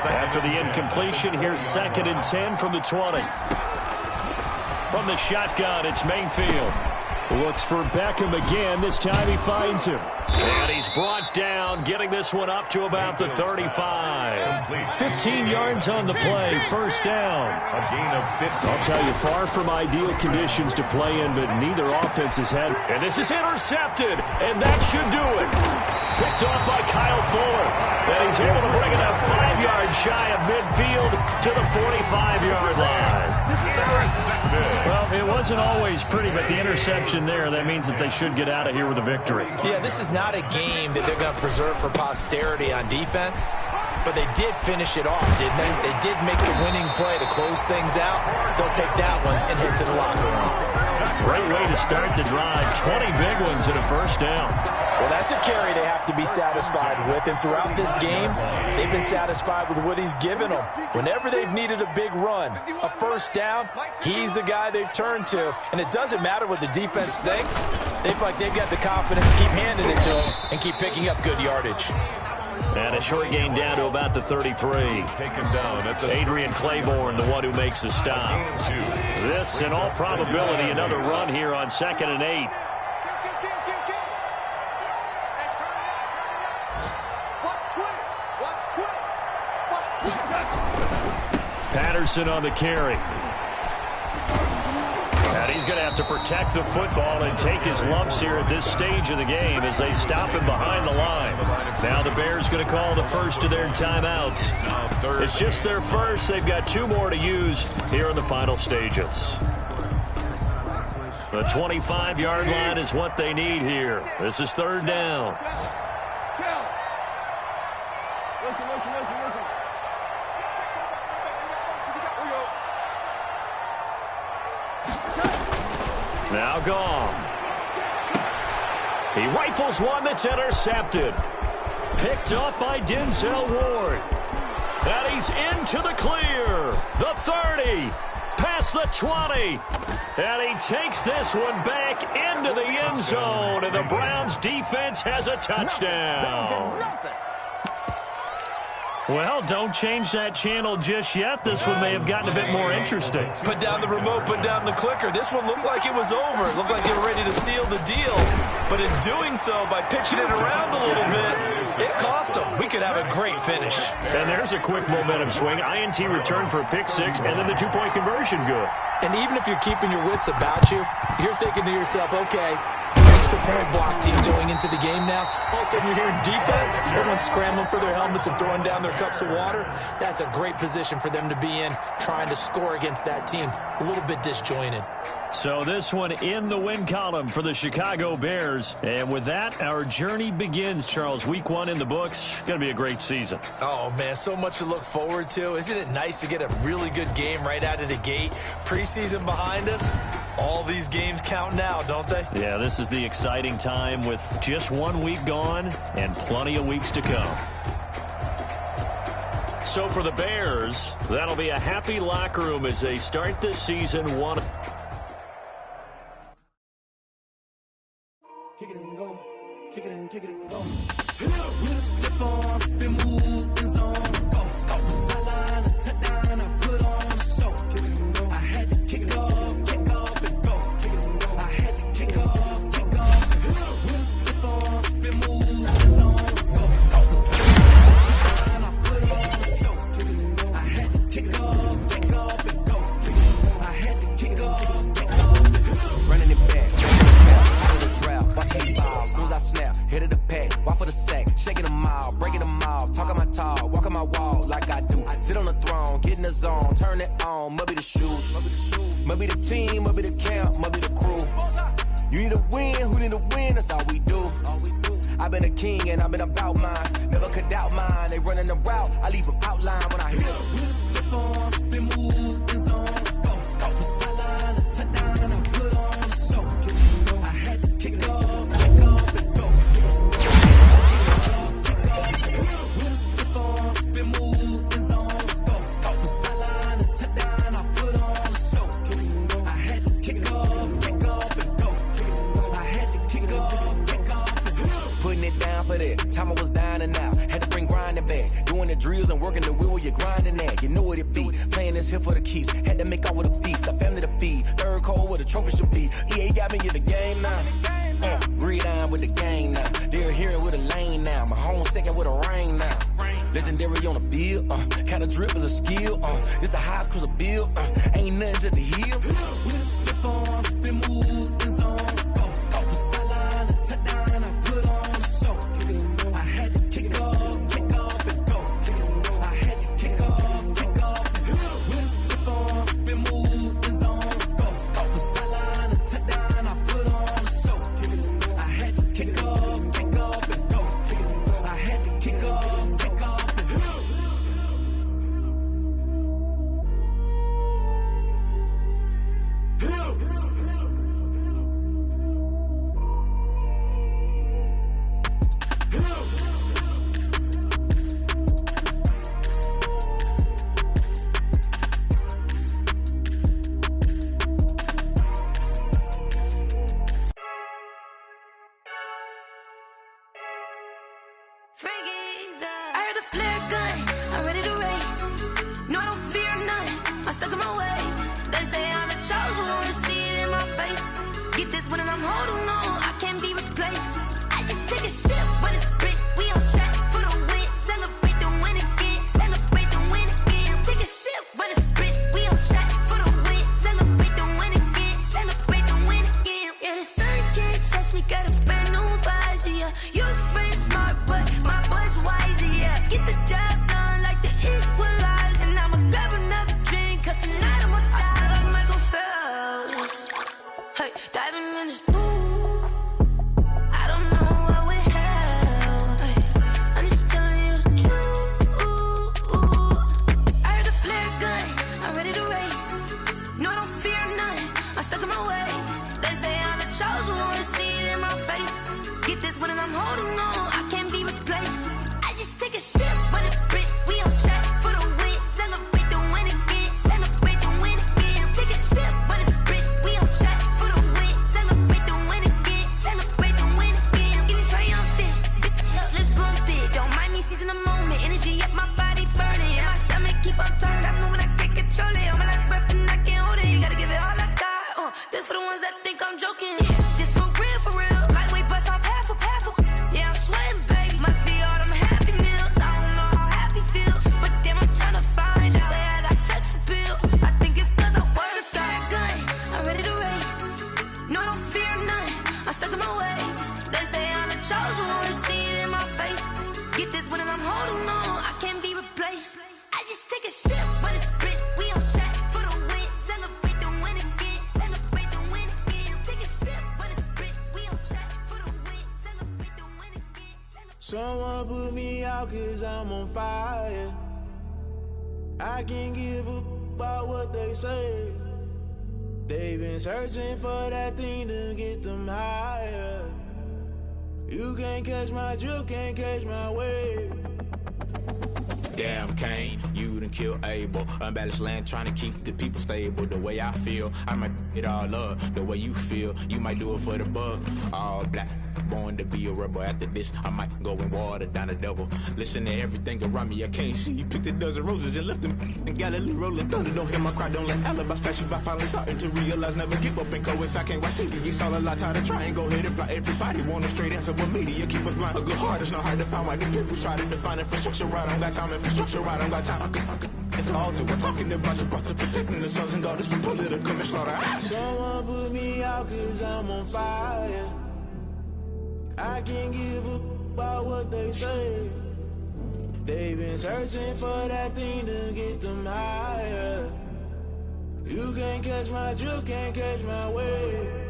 After the incompletion, here's 2nd and 10 from the 20. From the shotgun, it's Mayfield. Looks for Beckham again. This time he finds him. And he's brought down, getting this one up to about the 35. 15 yards on the play, 1st down. A gain of 15. I'll tell you, far from ideal conditions to play in, but neither offense has had. And this is intercepted, and that should do it. Picked off by Kyle Fuller. And he's able to bring it up 5 yards shy of midfield to the 45-yard line. Well, it wasn't always pretty, but the interception there, that means that they should get out of here with a victory. Yeah, this is not a game that they're going to preserve for posterity on defense, but they did finish it off, didn't they? They did make the winning play to close things out. They'll take that one and head to the locker room. Great way to start the drive. 20 big ones and a first down. Well, that's a carry they have to be satisfied with. And throughout this game, they've been satisfied with what he's given them. Whenever they've needed a big run, a first down, he's the guy they've turned to. And it doesn't matter what the defense thinks. They feel like they've got the confidence to keep handing it to him and keep picking up good yardage. And a short gain down to about the 33. Taken down at the Adrian Claiborne, the one who makes the stop. This, in all probability, another run here on 2nd and 8. Patterson on the carry. And he's going to have to protect the football and take his lumps here at this stage of the game as they stop him behind the line. Now the Bears going to call the first of their timeouts. It's just their first. They've got 2 more to use here in the final stages. The 25-yard line is what they need here. This is 3rd down. Listen. Now Goff. He rifles one that's intercepted. Picked up by Denzel Ward. And he's into the clear. The 30. Past the 20. And he takes this one back into the end zone. And the Browns defense has a touchdown. Well, don't change that channel just yet. This one may have gotten a bit more interesting. Put down the remote, put down the clicker. This one looked like it was over. It looked like they were ready to seal the deal. But in doing so, by pitching it around a little bit, it cost them. We could have a great finish. And there's a quick momentum swing. INT return for a pick 6, and then the 2-point conversion good. And even if you're keeping your wits about you, you're thinking to yourself, okay, extra point block team going into the game now. All of a sudden you're hearing defense. Everyone's scrambling for their helmets and throwing down their cups of water. That's a great position for them to be in, trying to score against that team. A little bit disjointed. So this one in the win column for the Chicago Bears. And with that, our journey begins, Charles. Week 1 in the books. Going to be a great season. Oh, man, so much to look forward to. Isn't it nice to get a really good game right out of the gate? Preseason behind us. All these games count now, don't they? Yeah, this is the exciting time with just 1 week gone and plenty of weeks to come. So for the Bears, that'll be a happy locker room as they start this season 1. Kick it and go. Kick it and go. Hit up with a stiff arm, spin move, in zone, scope. Scope the sideline, a touchdown, I put on a show. Kick it and go. I had to kick off and go. Kick it and go. I had to kick off. Hit up with a stiff arm, spin move, in zone, scope. Scope the sideline, I put on a show. Kick it and go. I had to kick off and go. Kick it and go. I had to kick off. Running it back. Watch me ball, soon as I snap, hit of the pack, walk for the sack, shaking them all, breaking them all, talking my tall, walking my wall like I do. Sit on the throne, get in the zone, turn it on, must be the shoes, must be the team, must be the camp, must be the crew. You need a win, who need a win, that's all we do. I've been a king and I've been about mine, never could doubt mine, they running the route, I leave them outline when I hit them. With a stiff arm, spin move, in zone, scope the sideline, a touchdown, I put on a show. I had to kick off. Time I was down and out, had to bring grinding back. Doing the drills and working the wheel, you're grinding that. You know what it be, playing this here for the keeps. Had to make out with a feast, a family to feed. Third cold where the trophy should be. EA got me in the game now. Breed on with the game now. They're hearing with a lane now. My home second with a rain now. Legendary on the field, kinda drip is a skill. It's the highest cruiser bill, ain't nothing to the heel. With a stiff arm, spin move, in zone, scope the sideline, a touchdown, I put on a show. I heard a flare gun, I'm ready to race. No, I don't fear none, I'm stuck in my ways. They say I'm the chosen one, see it in my face. Get this one and I'm holding on, I can't be replaced. I just take a sip, but it's split, we on track for the win. Celebrate the win again, celebrate the win again. Take a sip, but it's split, we on track for the win. Celebrate the win again, celebrate the win again. Yeah, the sun can't touch me, got a brand new visor, yeah. Your friend smart, but my boy's wiser, yeah. Get the job done like the equalizer. And I'ma grab another drink, cause tonight I'ma die like Michael Phelps. Hey, diving in this pool, I don't know what we have. Hey, I'm just telling you the truth. I heard a flare gun, I'm ready to race. No, I don't fear none, I'm stuck in my ways. They say I'm the chosen one, see it in my face. Get this one and I'm holding on, I can't be replaced. I just take a sip, but it's split, we on track for the win. Celebrate the win again, celebrate the win again. Take a sip, but it's split, we on track for the win. Celebrate the win again, celebrate the win again. Get it triumphant, let's bump it. Don't mind me seizing the moment, energy up my body burning. And my stomach keep on turning, stop moving, I can't control it. On my last breath and I can't hold it, you gotta give it all I got. This for the ones that think I'm joking. This for real, lightweight bust off half a. Yeah, I'm sweating, babe, must be all them happy meals. I don't know how happy feels, but damn, I'm tryna find you. Say I got sex appeal, I think it's cause I wear the fire gun. I'm ready to race, no, I don't fear none, I'm stuck in my ways. They say I'm the chosen one, see it in my face. Get this one and I'm holding on, I can't be replaced. I just take a sip, but it's split, we on track for the win. Celebrate the win again, celebrate the win again. Take a sip, but it's split, we on track for the win. Celebrate the win again, celebrate. Someone put me out cause I'm on fire. I can't give a about what they say. They've been searching for that thing to get them higher. You can't catch my drift, can't catch my wave. Damn Kane, you done killed Abel. Unbalanced land, trying to keep the people stable. The way I feel, I might it all up. The way you feel, you might do it for the bug. All black, born to be a rebel. After this, I might go and water down the devil. Listen to everything around me, I can't see. You picked a dozen roses and left them in Galilee rolling thunder. Don't hear my cry, don't let alibis pass you by. Finally starting to realize, never give up and coincide. Can't watch TV, it's all a lot. Tired of trying, go ahead and fly. Everybody want a straight answer, but media keep us blind. A good heart is not hard to find. Why the people try to define infrastructure right? I don't got time, infrastructure right, I don't got time. I could it's all to we're talking about you, about to protecting the sons and daughters from political manslaughter. Someone put me out cause I'm on fire. I can't give a about what they say. They've been searching for that thing to get them higher. You can't catch my drift, can't catch my wave.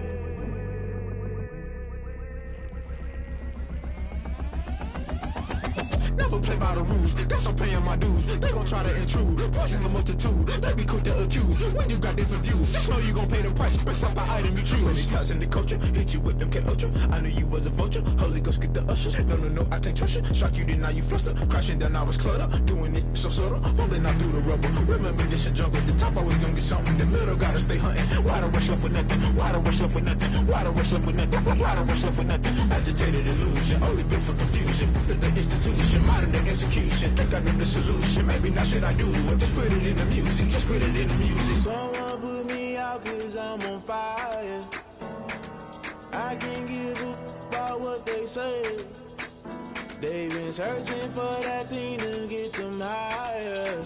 Never play by the rules, guess I'm paying my dues. They gon' try to intrude, poison the multitude. They be quick to accuse, when you got different views. Just know you gon' pay the price, based off the item you choose. Many times in the culture, hit you with MK Ultra. I knew you was a vulture, Holy Ghost get the ushers. No, I can't trust you. Shock you, then now you fluster. Crashing down, I was cluttered. Doing this so subtle, fumbling out through the rubble. Remember this a jungle, the top always gonna get something. In the middle, gotta stay hunting. Why the rush left with nothing? Why the rush left with nothing? Why the rush left with nothing? Why the rush left with nothing? Agitated illusion, only built for confusion. The institution, modern day execution. Think I know the solution. Maybe not should I do it? Just put it in the music. Just put it in the music. Someone put me out cause I'm on fire. I can't give a about what they say. They've been searching for that thing to get them higher.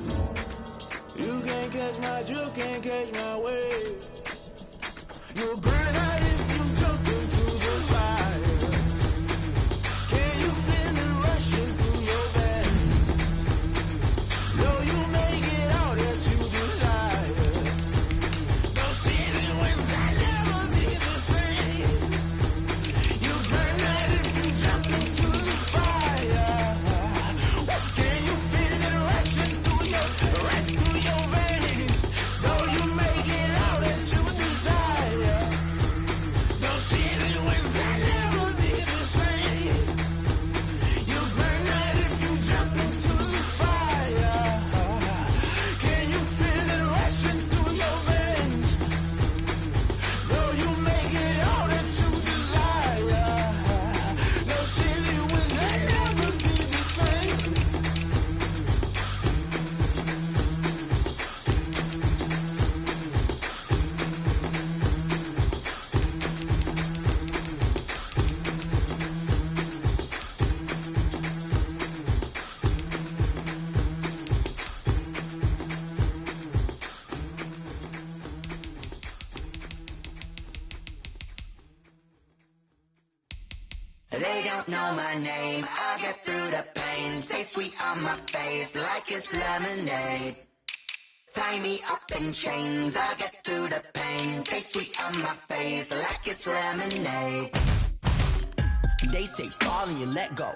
You can't catch my drift, can't catch my wave. You'll burn out if you jump into the fire. Can you feel it rushing through your veins? No, you make it all that you desire. No season was that never be the same. You burn out if you jump into the fire. Can you feel it rushing through your veins? No, you make it all that you desire. They don't know my name, I get through the pain. Taste sweet on my face like it's lemonade. Tie me up in chains, I get through the pain. Taste sweet on my face like it's lemonade. They say fall and you let go,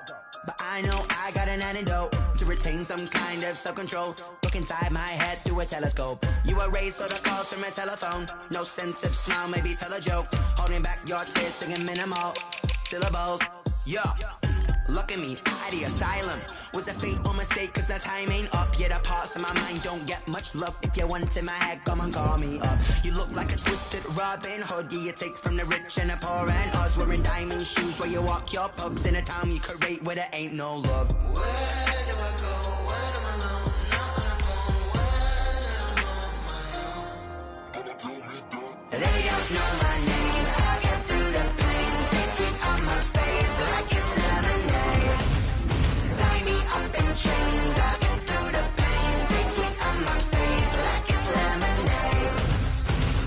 but I know I got an antidote to retain some kind of self-control. Look inside my head through a telescope. You erase all the calls from a telephone. No sense of smile, maybe tell a joke. Holding back your tears, singing minimal syllables. Yeah, look at me, at the asylum. Was a fate or mistake, cause the time ain't up. Yeah, the parts of my mind don't get much love. If you want in my head, come and call me up. You look like a twisted Robin Hood. Yeah, you take from the rich and the poor and us. Wearing diamond shoes where you walk your pugs in a town you create where there ain't no love. Where do I go? When I'm alone? Not on the phone. When I'm on my own. They don't know my name. I get through the pain. Taste sweet on my face like it's lemonade. Tie me up in chains. I get through the pain. Taste sweet on my face like it's lemonade.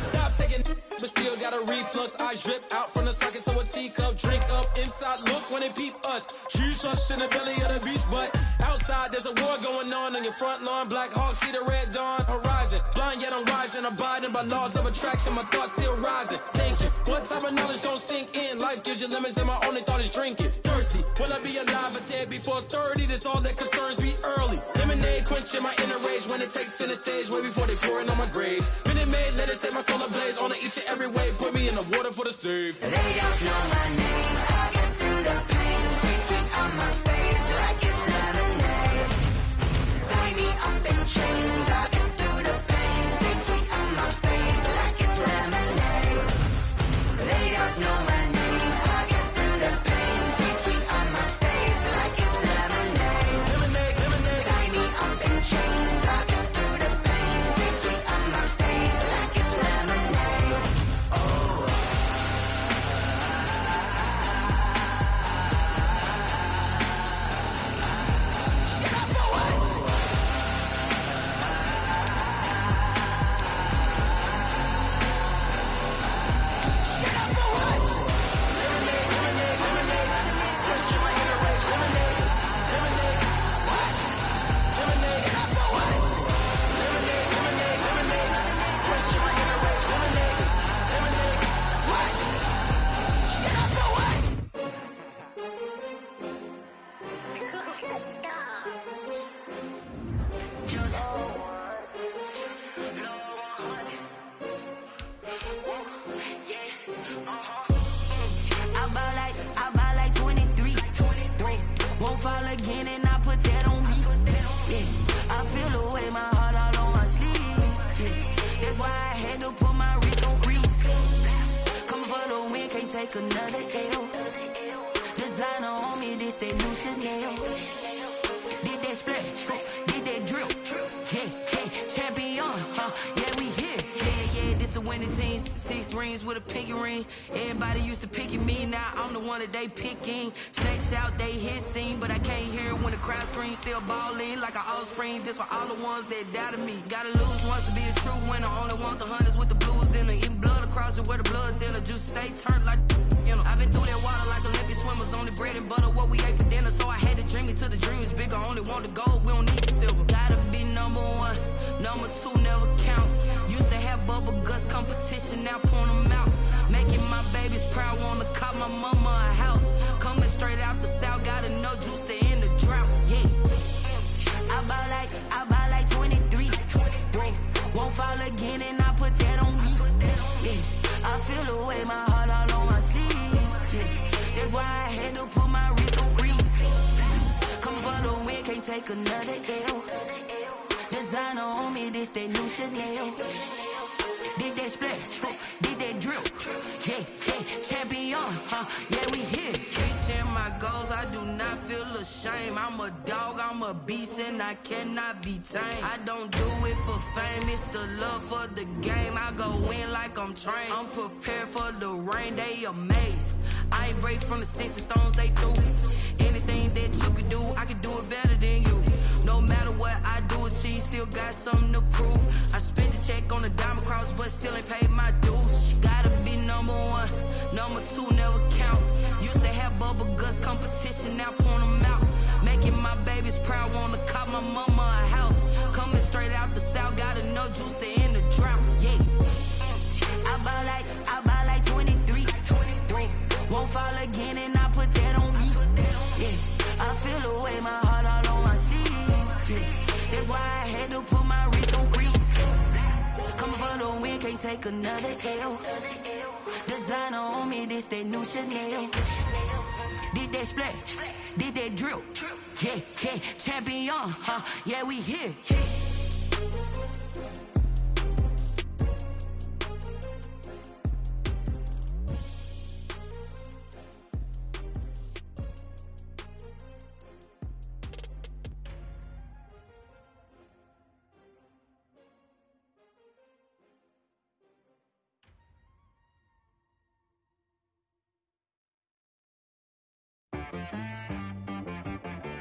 Stop taking, but still got a reflux. I drip out from the socket to a teacup. Drink up inside, look when they peep us. Huge us in the belly of the beach, but outside there's a war going on your front lawn. Black Hawk, see the red dawn horizon. Blind yet I'm rising, abiding by laws of attraction. My thoughts still rising. Thinking, what type of knowledge gon' sink in? Life gives you lemons and my only thought is drinking. Thirsty, will I be alive or dead before 30? That's all that concerns me early. Lemonade quenching my inner rage when it takes center stage way before they pour it on my grave. Minute Maid, let it set my soul ablaze on each and every way. Put me in the water for the save. They don't know my name. I get through the pain. Taste sweet on my face like it's lemonade. Tie me up in chains. I get through the pain. Taste sweet on my face like it's lemonade. They don't know my name. I get through the pain. Taste sweet on my face like it's lemonade. Lemonade, lemonade. Tie me up in chains. I get through the pain. Taste sweet on my face like it's lemonade. I buy like 23. Won't fall again and I put that on me. Yeah, I feel the way my heart all on my sleeve. Yeah, that's why I had to put my wrist on freeze. Coming for the win, can't take another L. Designer on me, this that new Chanel. Did that splash, did that drill. Yeah, champion, yeah, we here. Yeah, this the winning team. 6 rings with a pinky ring. Everybody used to picking me, now I'm the one that they picking. Snakes out, they hit scene, but I can't hear it when the crowd screams. Still ballin' like an offspring. This for all the ones that doubted me. Gotta lose once to be a true winner. Only want the hunters with the blues in it. Eating blood across it where the blood thinner. Juice stay turned like, you know. I've been through that water like Olympic swimmers. Only bread and butter, what we ate for dinner. So I had to dream it till the dream is bigger. Only want the gold, we don't need the silver. Gotta be number 1, number 2 never count. Used to have bubble guts competition, now point them out. Making my babies proud, wanna cop my mama a house. Coming straight out the south, gotta know juice to end the drought. Yeah, I buy like 23. Won't fall again and I put that on me. Yeah, I feel the way my heart all on my sleeve. Yeah, that's why I had to put my wrist on freeze. Coming for the win, can't take another L. Designer on me, this that new Chanel. Did that splash, did that drill. Yeah, champion, yeah, we here. Reaching my goals, I do not feel ashamed. I'm a dog, I'm a beast, and I cannot be tamed. I don't do it for fame, it's the love for the game. I go in like I'm trained. I'm prepared for the rain, they amazed. I ain't break from the sticks and stones they threw. Anything that you could do, I could do it better than you. No matter what I do, achieve, still got something to prove. I spent the check on the diamond cross, but still ain't paid my dues. Gotta be number 1, number 2 never count. Used to have bubble guts. can't take another L. Designer on me, this that new Chanel. This that splash, this that drill. Yeah, yeah, champion, huh? Yeah, we here.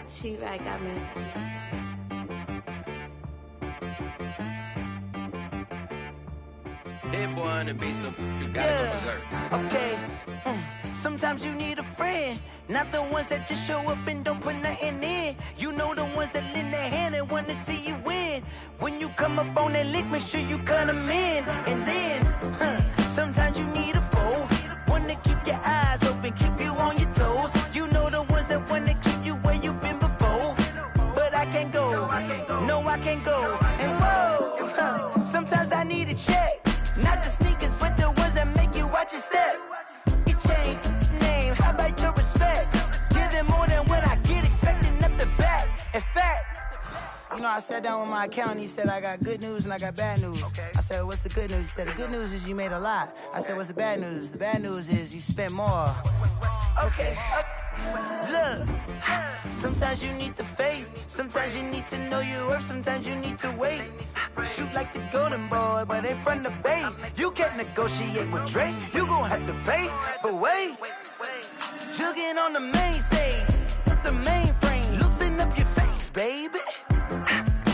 She right got me. That boy on the beat, so you gotta go berserk. Okay. Sometimes you need a friend, not the ones that just show up and don't put nothing in. You know the ones that lend their hand and want to see you win. When you come up on that lick, make sure you cut them in. And then, sometimes you need a foe, one to keep your eyes open, keep you on your toes. You know the ones that want to keep you where you've been before. But I can't go, no I can't go. And whoa, sometimes I need a check, not the sneakers, but the ones that make you watch your step. Your chain, name, how about your respect? Give them more than what I get, expecting up the back. In fact, you know, I sat down with my accountant, he said I got good news and I got bad news. I said, what's the good news? He said, the good news is you made a lot. I said, what's the bad news? The bad news is you spent more. Okay. Look, sometimes you need the faith, sometimes you need to know your worth, sometimes you need to wait. Shoot like the golden boy, but ain't from the bay. You can't negotiate with Drake, you gon' have to pay. But wait, jugging on the main stage, with the mainframe, loosen up your face, baby.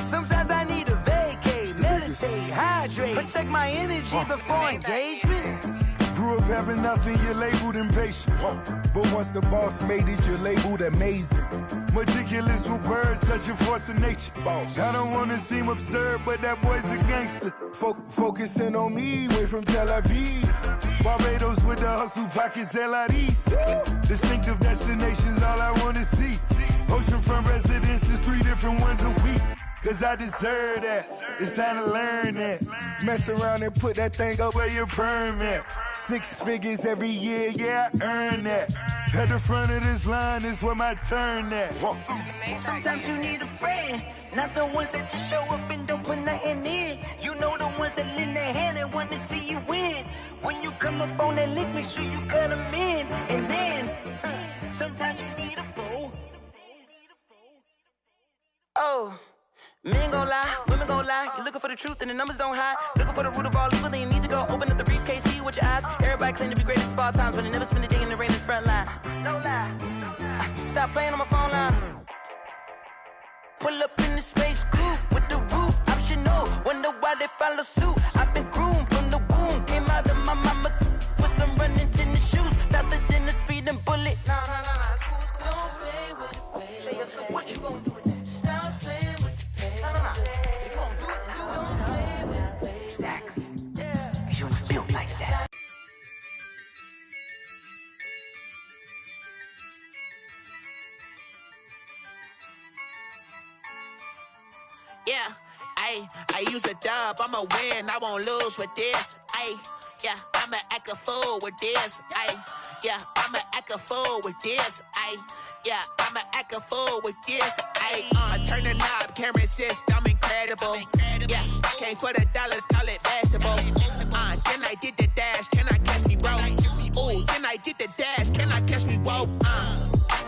Sometimes I need a vacate, meditate, hydrate, protect my energy before engagement. Grew up having nothing, you're labeled impatient. But once the boss made it, you're labeled amazing. Meticulous with words, such a force of nature. I don't wanna seem absurd, but that boy's a gangster. Focusing on me, way from Tel Aviv. Barbados with the hustle pockets, LIDs. Distinctive destinations, all I wanna see. Oceanfront residences, 3 different ones a week. Cause I deserve that, it's time to learn that. Mess around and put that thing up where your permit. 6 figures every year, yeah, I earn that. At the front of this line is where my turn at. Sometimes you need a friend, not the ones that just show up and don't put nothing in. You know the ones that lend their hand and want to see you win. When you come up on that lick, make sure you cut them in. And then, sometimes you need a fool. Oh. Men gon' lie, women gon' lie. You're looking for the truth and the numbers don't hide. Looking for the root of all evil, then you need to go open up the briefcase, see with your eyes. Everybody claim to be greatest of all times, but they never spend a day in the rain in the front line. No lie. Stop playing on my phone line. Pull up in the space coupe with the roof optional. Wonder why they follow suit. I've been groomed from the womb. Came out of my mama with some running tennis shoes. Faster than the speeding bullet. Nah, it's cool, it's cool. Don't play with it, baby. Say what you gon' do with it? Stop playing with it. If you gon' do it, then you don't play with it, baby. Exactly. Yeah. You ain't built like that. Yeah, I use a dub, I'ma win, I won't lose with this. Yeah, I'ma act a fool with this. Yeah, I'ma act a fool with this. Yeah, I'ma act a fool with this. I turn the knob, camera assist, I'm incredible. Yeah, came for the dollars, call it vegetable. Then I did the dash, can I catch me, bro? Ooh, then I did the dash, can I catch me, whoa?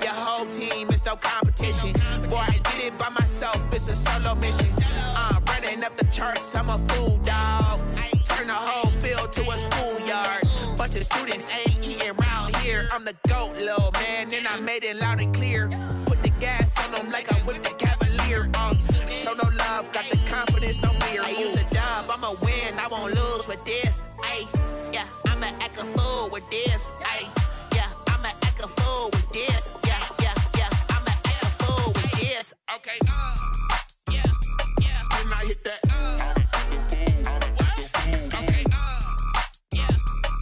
Your whole team is no competition. Boy, I did it by myself, it's a solo mission. Running up the charts, I'm a fool, dog. Turn the whole field to a schoolyard. Bunch of students ain't eating round here. I'm the GOAT, little man, and I made it loud and clear. Put the gas on them like I'm with the Cavalier. Show no love, got the confidence, no fear. I use a dub, I'ma win, I won't lose with this. Yeah, I'ma act a fool with this. Yeah, I'ma act a fool with this. Yeah, I'ma act a fool with this. Okay, yeah, and I hit that. Okay,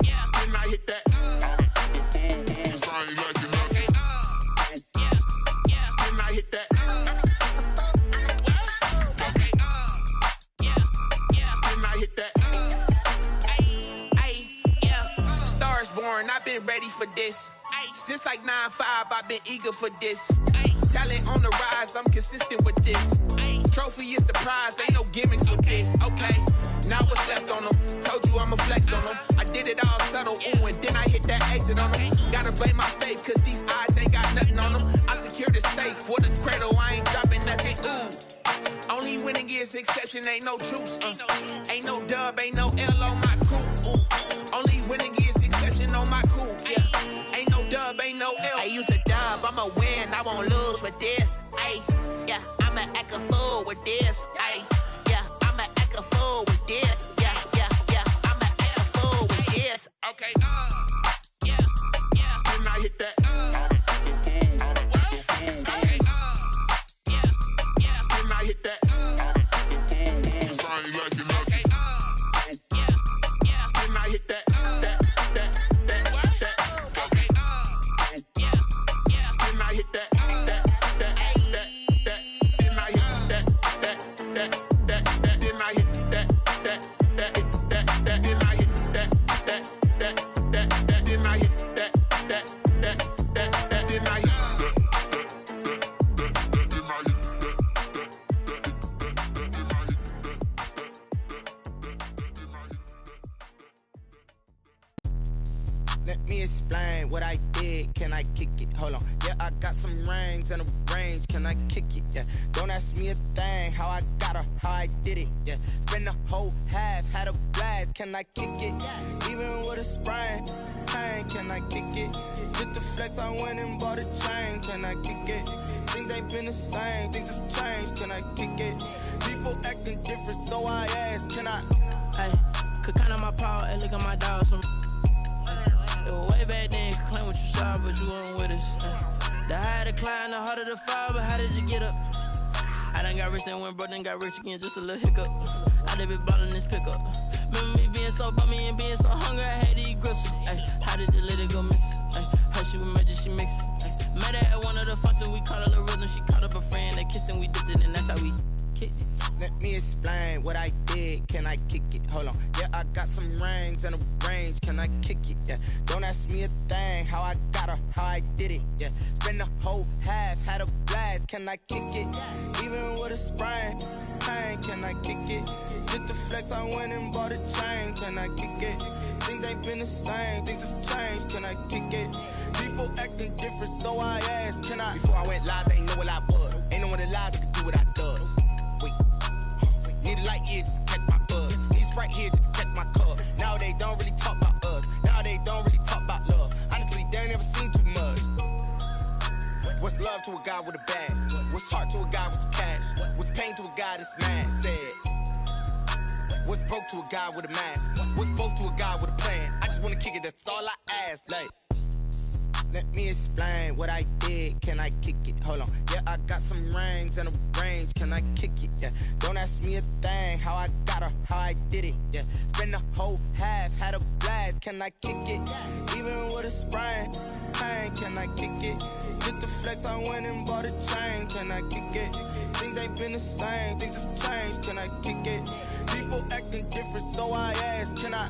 yeah, and I hit that. Sorry, like you know. Yeah, and I hit that. Okay, yeah, and I hit that. for this. Since like 9-5, I've been eager for this. Talent on the rise, I'm consistent with this. Trophy is the prize, ain't no gimmicks with this. Okay, now what's left on them? Told you I'ma flex on them. I did it all subtle, ooh, and then I hit that exit on them. Gotta blame my fate, cause these odds ain't got nothing on them. I secured the safe for the cradle, I ain't dropping nothing, ooh. Only winning is exception, ain't no truce. Ain't no dub, ain't no L on my cool. Only winning is exception on my cool. Yeah, ain't no dub, ain't no L. I use a dub, I'ma win, I won't lose with this. Ay, yeah, I'ma act a fool with this. Ay, yeah, I'ma act a fool with this. Yeah, yeah, yeah, I'ma act a fool with this. Okay, yeah, yeah. When I hit that, okay, yeah, yeah. When I hit that. I ain't liking nothing. Yeah, yeah. When I hit that, okay. Yeah, yeah. When I hit that, then I hit that, then I hit that, then I hit that, then I hit Let me explain what I did. Can I kick it? Hold on. Yeah, I got some rings and a range. Can I kick it? Yeah. Don't ask me a thing. How I got her, how I did it. Yeah. Spend the whole half, had a blast. Can I kick it? Even with a sprain. Pain, can I kick it? Just the flex, I went and bought a chain. Can I kick it? Things ain't been the same. Things have changed. Can I kick it? People acting different, so I ask. Can I? Hey, could count on my power and look at my dogs from. It was way back then, could claim what you saw, but you weren't with us. The higher the climb, the harder the fall, but how did you get up? I done got rich and went broke, then got rich again, just a little hiccup. I done been ballin' this pickup. Remember me being so bummy and being so hungry, I had to eat gristle. Ay, how did you let it go miss? Ay, her she was magic, she mixed. Ay, met her at one of the functions, we caught a little rhythm, she caught up a friend, they kissed and we dipped it, and that's how we kicked it. Let me explain what I did. Can I kick it? Hold on. Yeah, I got some rings and a range. Can I kick it? Yeah. Don't ask me a thing. How I got her, how I did it. Yeah. Spend the whole half, had a blast. Can I kick it? Even with a sprain. Pain, can I kick it? Just the flex, I went and bought a chain. Can I kick it? Things ain't been the same. Things have changed. Can I kick it? People acting different, so I asked. Can I? Before I went live, they ain't know what I was. Ain't no one alive that could do what I does. Wait. Need a light here just to catch my buzz. Need Sprite here just to catch my cup. Now they don't really talk about us. Now they don't really talk about love. Honestly, they ain't never seen too much. What's love to a guy with a bag? What's heart to a guy with some cash? What's pain to a guy that's mad? Said. What's broke to a guy with a mask? What's broke to a guy with a plan? I just wanna kick it, that's all I ask. Like, let me explain what I did. Can I kick it? Hold on. Yeah, I got some rings and a range. Can I kick it? Yeah. Don't ask me a thing. How I got her, how I did it. Yeah. Spend the whole half, had a blast. Can I kick it? Even with a sprain. Pain, can I kick it? Just the flex, I went and bought a chain. Can I kick it? Things ain't been the same. Things have changed. Can I kick it? People acting different, so I ask. Can I?